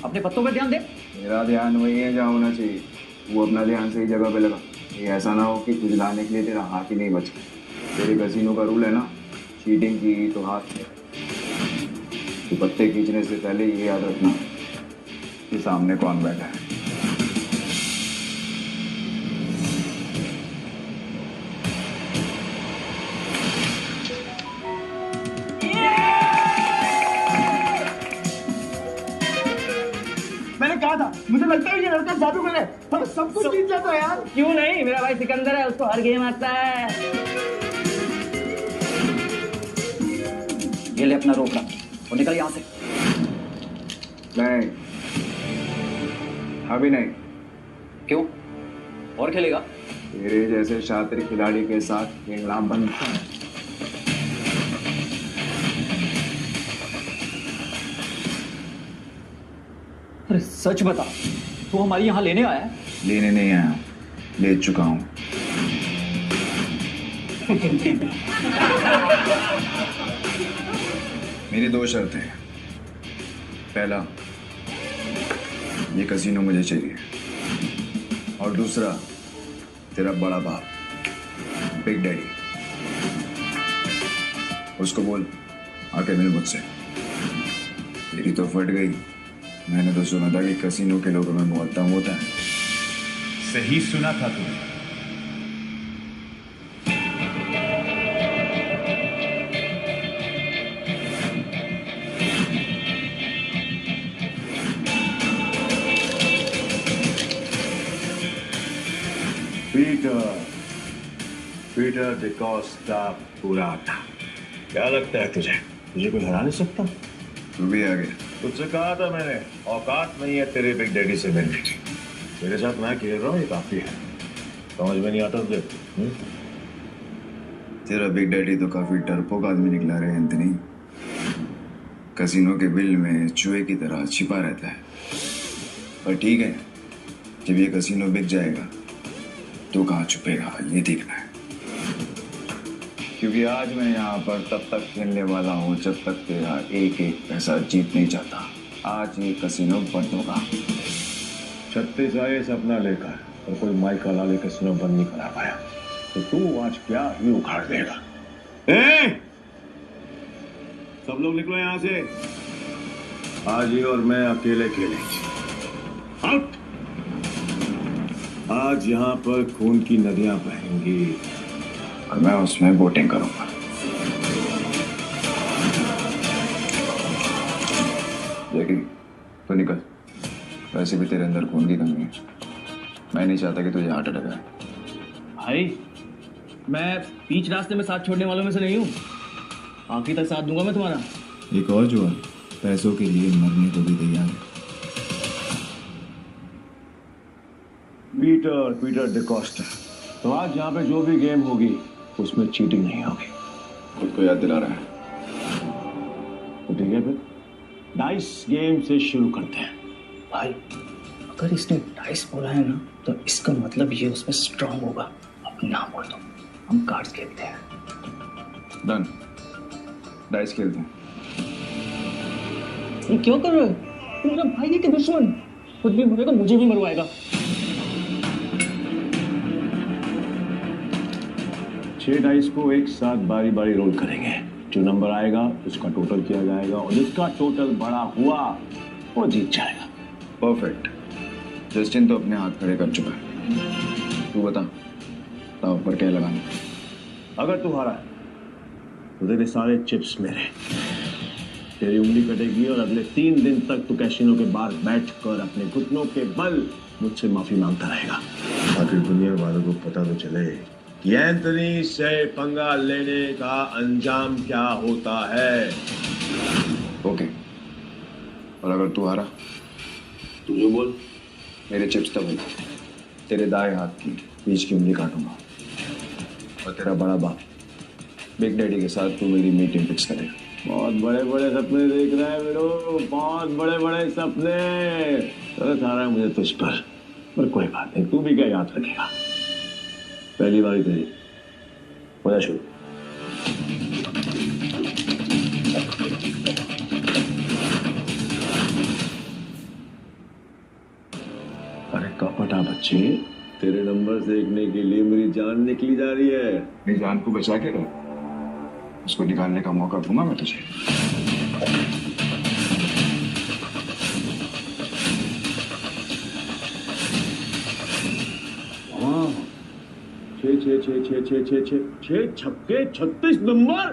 Speaker 13: अपने पत्तों पे ध्यान दे।
Speaker 1: मेरा ध्यान वही है जहाँ होना चाहिए। वो अपना ध्यान सही जगह पे लगा। ये ऐसा ना हो कि खुजलाने के लिए तेरा हाथ ही नहीं बचा। तेरे कसीनो का रूल है ना, चीटिंग की तो हाथ में। तो पत्ते खींचने से पहले ये याद रखना कि सामने कौन बैठा है।
Speaker 13: मैंने कहा था, मुझे लगता है ये लड़का जादूगर है। हम सब कुछ जीत जाता है यार। क्यों नहीं, मेरा भाई सिकंदर है, उसको हर गेम आता है।
Speaker 11: ये ले अपना रोकड़ा और निकल यहाँ से।
Speaker 1: नहीं, अभी नहीं।
Speaker 11: क्यों? और खेलेगा?
Speaker 1: तेरे जैसे शातिर खिलाड़ी के साथ खेलना बंद है।
Speaker 11: अरे सच बता, तू हमारी यहाँ लेने आया है?
Speaker 1: लेने नहीं आया, ले चुका हूं। मेरी 2 शर्तें हैं। पहला, ये कसीनो मुझे चाहिए। और दूसरा, तेरा बड़ा बाप बिग डैडी, उसको बोल आके मिल मुझसे। तेरी तो फट गई। मैंने तो सुना था कि कसीनो के लोगों में बहुत दम होता है।
Speaker 14: सही सुना था तूने।
Speaker 8: पीटर डिकोस्टा पुराना। क्या लगता है तुझे कोई हरा नहीं सकता?
Speaker 1: तू भी आ गया।
Speaker 8: तुझसे कहा था मैंने, औकात नहीं है तेरे बिग डैडी से मिलने की। मेरे साथ मैं खेल रहा हूँ, ये काफी है। समझ में नहीं आता तुझे?
Speaker 1: तेरा बिग डैडी तो काफी डरपोक आदमी निकला रे एंथनी। कसीनो के बिल में चूहे की तरह छिपा रहता है। पर ठीक है, जब ये कसीनो बिक जाएगा तो कहाँ छुपेगा ये देखना है। क्योंकि आज मैं यहाँ पर तब तक खेलने वाला हूँ जब तक तेरा एक पैसा जीत नहीं जाता। आज ये कसीनो बंद होगा।
Speaker 8: 36 आए सपना लेकर और कोई माइक लाले कसीनो बंद नहीं करा पाया, तो तू आज क्या ही उखाड़ देगा। सब लोग निकलो यहाँ से। आज ये और मैं अकेले खेलेंगे। आउट। आज यहाँ पर खून की नदियां बहेंगी
Speaker 1: और मैं उसमें बोटिंग करूंगा। जैकी, तो निकल। वैसे भी तेरे अंदर खून की कमी है। मैं नहीं चाहता कि तुझे हार्ट अटैक आए।
Speaker 13: भाई, मैं बीच रास्ते में साथ छोड़ने वालों में से नहीं हूँ। आखिर तक साथ दूंगा मैं तुम्हारा।
Speaker 12: एक और जुआ, पैसों के लिए मरने को भी तैयार है।
Speaker 8: पीटर डिकोस्टा, तो आज यहाँ पे जो भी गेम होगी उसमें चीटिंग नहीं होगी।
Speaker 1: खुद को याद दिला रहा है।
Speaker 8: तो ठीक है, फिर डाइस गेम से शुरू करते हैं।
Speaker 11: भाई, अगर इसने डाइस बोला है ना, तो इसका मतलब ये उसमें स्ट्रांग होगा। अब ना बोल दो, हम कार्ड्स खेलते हैं।
Speaker 1: डन, डाइस खेलते हैं।
Speaker 13: ये क्यों कर रहे हो? तुम मेरा भाई है कि दुश्मन? खुद भी मरेगा, मुझे भी मरवाएगा।
Speaker 8: 6 डाइस को एक साथ बारी बारी रोल करेंगे। जो नंबर आएगा उसका टोटल किया जाएगा और जिसका टोटल बड़ा हुआ वो जीत जाएगा।
Speaker 1: परफेक्ट। जस्टिन तो अपने हाथ खड़े कर चुका है। तू बता, ताव पर क्या लगाना?
Speaker 8: अगर तू हारा तो तेरे सारे चिप्स मेरे, तेरी उंगली कटेगी और अगले 3 दिन तक तू कैसीनो के बाहर बैठकर अपने घुटनों के बल मुझसे माफी मांगता रहेगा। आखिर दुनिया वालों को पता तो चले कि एंथनी से पंगा लेने का अंजाम क्या होता है।
Speaker 1: ओके, और अगर तू हारा
Speaker 8: तू जो बोल।
Speaker 1: मेरे चिप्स तब तेरे दाएं हाथ की बीच की उंगली काटूंगा और तेरा बड़ा बाप बिग डैडी के साथ तू मेरी मीटिंग फिक्स करेगा।
Speaker 8: बहुत बड़े बड़े सपने देख रहा है मेरे, बहुत बड़े बड़े सपने। तरस आ रहा है मुझे तुझ पर कोई बात नहीं, तू भी क्या याद रखेगा। पहली बारी तेरी, हो जा शुरू। अरे कपटा बच्चे, तेरे नंबर देखने के लिए मेरी जान निकली जा रही है।
Speaker 1: मेरी जान को बचा के रख, उसको निकालने का मौका दूंगा मैं तुझे।
Speaker 8: हाँ, 6 छक्के 36 नंबर।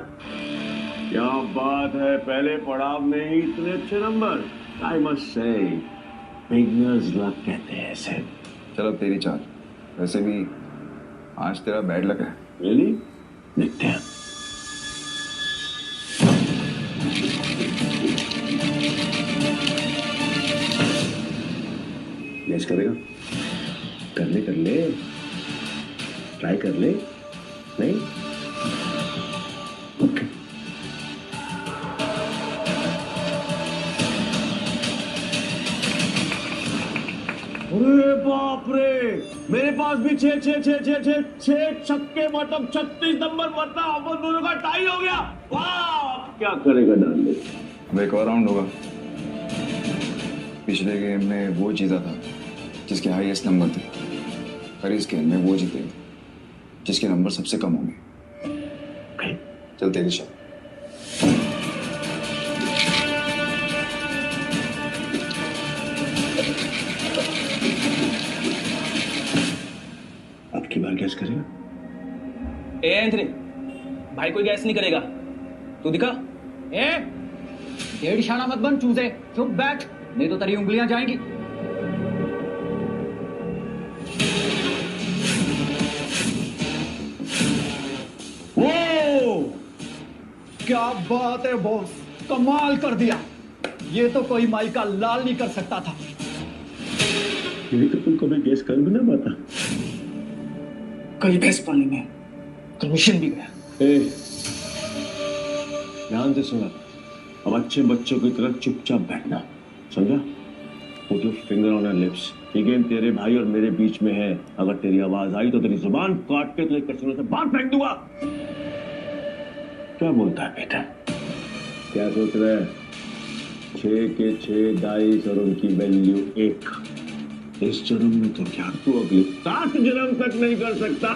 Speaker 8: क्या बात है, पहले पड़ाव में ही इतने अच्छे number. I must say beginners luck कहते हैं इसे।
Speaker 1: चलो तेरी चाल, वैसे भी आज तेरा बैड लक है।
Speaker 8: रियली? देखते हैं। गेस करेगा? कर ले, ट्राई कर ले। नहीं? ओके। अरे बाप रे, मेरे पास भी 6 छक्के, मतलब 36 नंबर, मतलब अपन दोनों का टाई हो गया। वाह, क्या करेगा डाल।
Speaker 1: अब एक और राउंड होगा। पिछले गेम में वो जीता था जिसके हाईएस्ट नंबर थे, और इस गेम में वो जीते जिसके नंबर सबसे कम होंगे। चल तेरी शॉट।
Speaker 8: आपकी बार गैस करेगा?
Speaker 13: ए एंथनी, भाई कोई गैस नहीं करेगा, तू दिखा। ए डेढ़ शाना मत बन चूजे, चुप बैठ, नहीं तो तेरी उंगलियां जाएंगी। क्या बात है बॉस, कमाल कर दिया। ये तो कोई माई का लाल नहीं कर सकता था।
Speaker 8: ये तो तुम कभी गैस कर भी ना पाता।
Speaker 13: कल गैस पानी में कमीशन भी गया।
Speaker 8: ध्यान से सुना, अब अच्छे बच्चों की तरह चुपचाप बैठना, समझा? Put your finger on your lips. ये गेम तेरे भाई और मेरे बीच में है। अगर तेरी आवाज आई तो तेरी जुबान काट के तुझे कचरे से बाहर फेंक दूंगा। क्या बोलता है बेटा? क्या सोच रहा है? 6 के 6 डाइस और उनकी वैल्यू 1। इस जन्म में तो क्या तू अगले 7 जन्म तक नहीं कर सकता।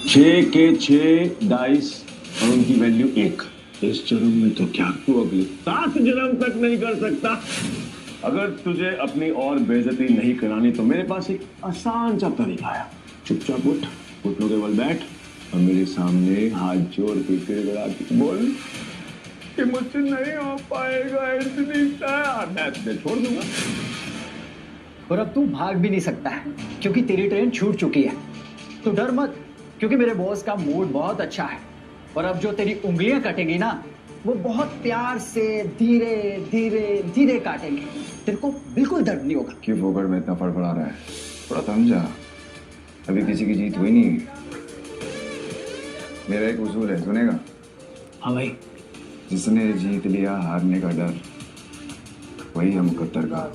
Speaker 8: 6 के 6 डाइस और उनकी वैल्यू 1। इस जन्म में तो क्या तू अगले 7 जन्म तक नहीं कर सकता। अगर तुझे अपनी और बेइज्जती नहीं करानी तो मेरे पास एक आसान सा तरीका है। चुपचाप उठ, घुटनों के बल बैठ और मेरे सामने हाथ जोड़ के गिड़गिड़ा के बोल कि मुझसे नहीं हो पाएगा एंथनी सर। मैं तुझे छोड़ दूंगा।
Speaker 13: और अब तू भाग भी नहीं सकता है क्योंकि तेरी ट्रेन छूट चुकी है। तू डर मत, क्योंकि मेरे बॉस का मूड बहुत अच्छा है। और अब जो तेरी उंगलियां कटेगी ना, वो बहुत प्यार से धीरे धीरे धीरे काटेंगे। तेरे को बिल्कुल दर्द नहीं होगा।
Speaker 1: क्यों फोकट में इतना फड़फड़ा रहा है? थोड़ा थम जा, अभी किसी की जीत हुई नहीं। मेरा एक उसूल है, सुनेगा?
Speaker 13: हाँ भाई।
Speaker 1: जिसने जीत लिया हारने का डर, वही है मुकद्दर का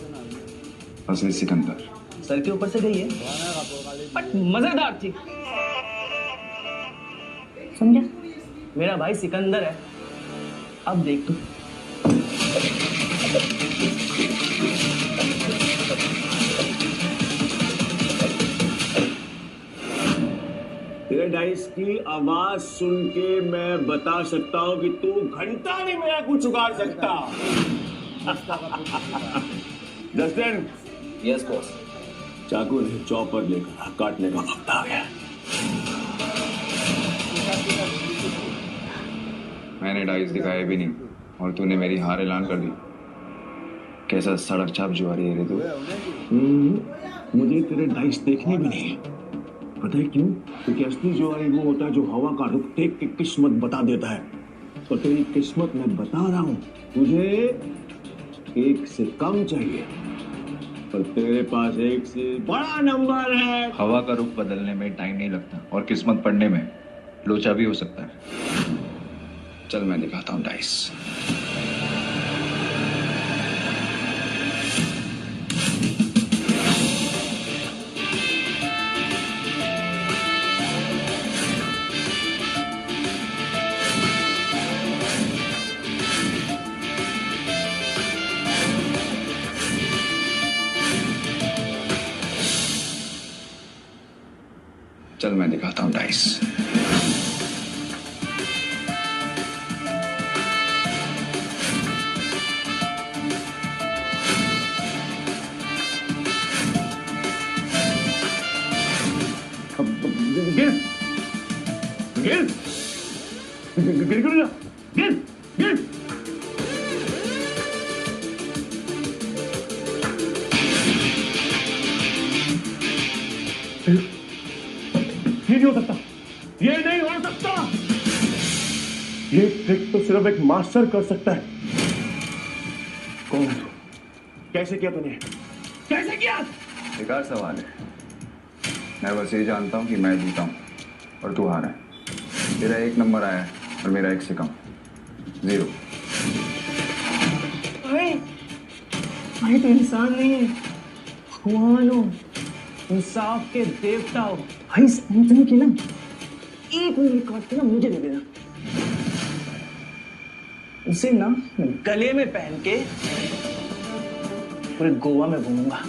Speaker 1: असली सिकंदर।
Speaker 13: सर के ऊपर से गई है, बट मजेदार थी। समझा? मेरा भाई सिकंदर है। अब देख तू।
Speaker 8: तेरे डाइस की आवाज सुन के मैं बता सकता हूं कि तू घंटा नहीं मेरा कुछ उगाड़ सकता। जस्टिन।
Speaker 13: Yes boss.
Speaker 8: चाकू नहीं, चॉपर लेकर काटने का वक्त आ गया।
Speaker 1: मैंने डाइस दिखाए भी नहीं और तूने मेरी हार ऐलान कर दी। कैसा सड़क छाप जुआरी है रे तू।
Speaker 8: मुझे तेरे डाइस देखने भी नहीं है। पता है क्यों? क्योंकि असली जुआरी वो होता है जो हवा का रुख देख के किस्मत बता देता है। तो तेरी किस्मत मैं बता रहा हूँ, तुझे 1 से कम चाहिए पर तेरे पास 1 से बड़ा नंबर है।
Speaker 1: हवा का रुख बदलने में टाइम नहीं लगता और किस्मत पढ़ने में लोचा भी हो सकता है। चल मैं दिखाता हूँ डाइस। चल मैं दिखाता हूँ डाइस।
Speaker 8: गिर गिर गिर गिर गिर गिर। ये नहीं हो सकता, ये नहीं हो सकता। ये ट्रिक तो सिर्फ एक मास्टर कर सकता है। कौन? कैसे किया तूने? कैसे किया?
Speaker 1: बेकार सवाल है। मैं बस ये जानता हूँ कि मैं जीता हूँ और तू हारा है। तेरा 1 नंबर आया है और मेरा 1 से कम 0।
Speaker 13: भाई तो इंसान नहीं है, भगवान हो, इंसाफ के देवता हो। भाई इस एंथनी की ना 1 उंगली काट के ना मुझे दे देना। उसे ना गले में पहन के पूरे गोवा में घूमूंगा।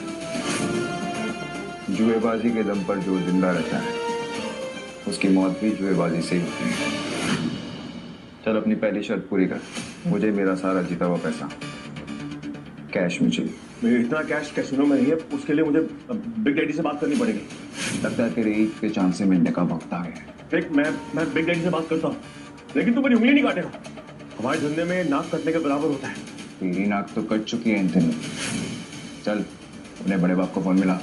Speaker 1: जुएबाजी के दम पर जो जिंदा रहता है उसकी मौत भी जुएबाजी से ही होती है। चल अपनी पहली शर्त पूरी कर। मुझे मेरा सारा जीता हुआ पैसा कैश में चाहिए।
Speaker 8: मेरे इतना कैश कैसीनो में नहीं है, उसके लिए मुझे बिग डैडी से बात करनी पड़ेगी।
Speaker 1: लगता है तेरे ईद के चांद से मिलने का वक्त आ गया है।
Speaker 8: देख मैं बिग डैडी से बात करता हूँ, लेकिन तू मेरी उंगली नहीं काटेगा। हमारे धंधे में नाक कटने के बराबर होता है।
Speaker 1: तेरी नाक तो कट चुकी है एंथनी। चल अपने बड़े बाप को फोन मिला।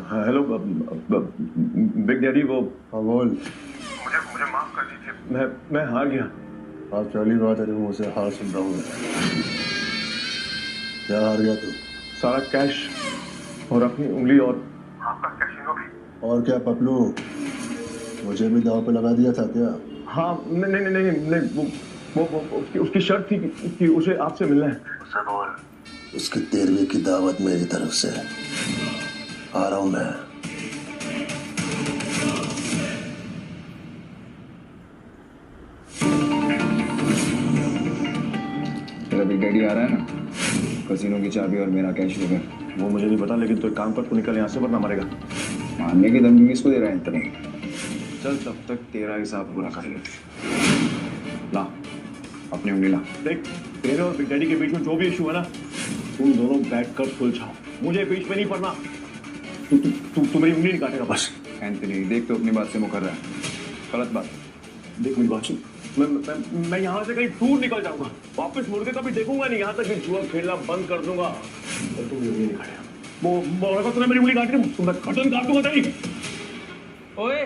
Speaker 8: हेलो बिग डैडी, वो
Speaker 2: बोल।
Speaker 8: मुझे माफ कर दीजिए, मैं हार गया।
Speaker 2: आज पहली बार तेरे मुंह से हार सुन रहा हूँ। क्या हार गया तू?
Speaker 8: सारा कैश और अपनी उंगली और आपका कैसीनो भी।
Speaker 2: और क्या पपलू, मुझे भी दाव पे लगा दिया था क्या?
Speaker 8: हाँ नहीं, वो उसकी शर्त थी कि उसे आपसे मिलना है।
Speaker 2: उसे बोल उसकी 13वीं की दावत मेरी तरफ से। आ रहा हूं मैं।
Speaker 1: तेरा बिग डैडी आ रहा है ना, कसीनो की चाबी और मेरा कैश लेकर।
Speaker 8: वो मुझे नहीं पता, लेकिन तो एक काम कर, तू निकल यहाँ से वरना मरेगा।
Speaker 1: मारने की धमकी किसको दे रहा है इतने? चल तब तक तेरा हिसाब पूरा कर लेते। ला अपनी उंगली ला।
Speaker 8: देख तेरे और बिग डैडी के बीच में जो भी इशू है ना, तुम दोनों बैठकर सुलझाओ। मुझे बीच में नहीं पड़ना। तू मेरी उंगली नहीं काटेगा बस।
Speaker 1: एंथनी देख तो अपनी बात से मुकर रहा है। गलत बात।
Speaker 8: देख मेरी बात सुन, मैं यहाँ से कहीं दूर निकल जाऊंगा, वापस मुड़ के कभी देखूंगा नहीं, यहाँ तक कि जुआ खेलना बंद कर दूंगा। और तुम मेरी उंगली नहीं काटेगा। वो तूने मेरी उंगली काट दी, तो मैं कर्तन काट दूंगा तेरी।
Speaker 13: ओए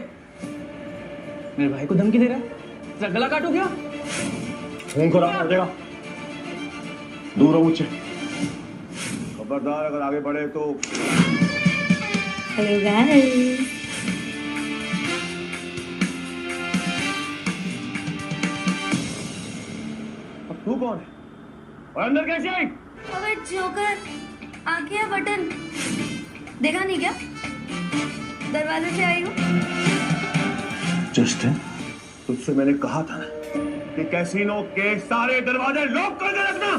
Speaker 13: मेरे भाई को धमकी दे रहा है? तेरा गला काटू क्या?
Speaker 8: खून खराब कर देगा, दूर रहो मुझसे। खबरदार अगर आगे बढ़े तो।
Speaker 17: हेलो गाइस,
Speaker 8: अब तू कौन है और अंदर कैसे आई?
Speaker 4: अबे जोकर, आ गया बटन देखा नहीं क्या? दरवाजे से आई हूँ।
Speaker 8: जस्ट तुझसे मैंने कहा था ना कि कैसीनो के सारे दरवाजे लॉक कर दे रखना।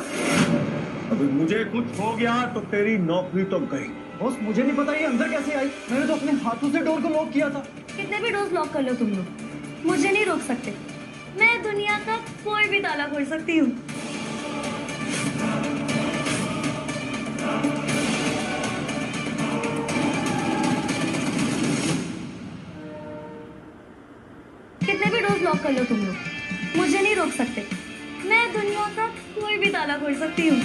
Speaker 8: अगर मुझे कुछ हो गया तो तेरी नौकरी तो गई।
Speaker 13: बॉस मुझे नहीं पता ये अंदर कैसे आई। मैंने तो अपने हाथों से डोर को लॉक किया था।
Speaker 4: कितने भी डोर्स लॉक कर लो तुम लोग, मुझे नहीं रोक सकते। मैं दुनिया का कोई भी ताला खोल सकती हूँ। लॉक कर लो तुम लोग, मुझे नहीं रोक सकते। मैं दुनिया का कोई भी ताला खोल सकती हूँ।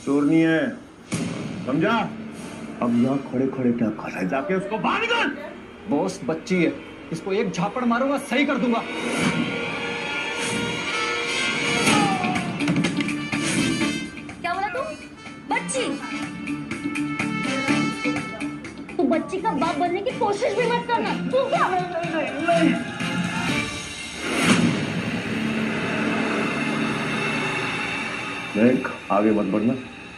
Speaker 8: चोर नहीं है, समझा? अब यहाँ खड़े खड़े क्या कर रहा है? जाके उसको बाहर निकाल।
Speaker 13: बॉस बच्ची है, इसको एक झापड़ मारूंगा सही कर दूंगा।
Speaker 4: क्या बोला तू? बच्ची? तू बच्ची का बाप बनने की कोशिश भी मत करना। तू क्या?
Speaker 8: देख, आगे मत बढ़ना,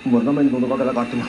Speaker 8: वरना मैं इन दोनों का गला काट दूंगा।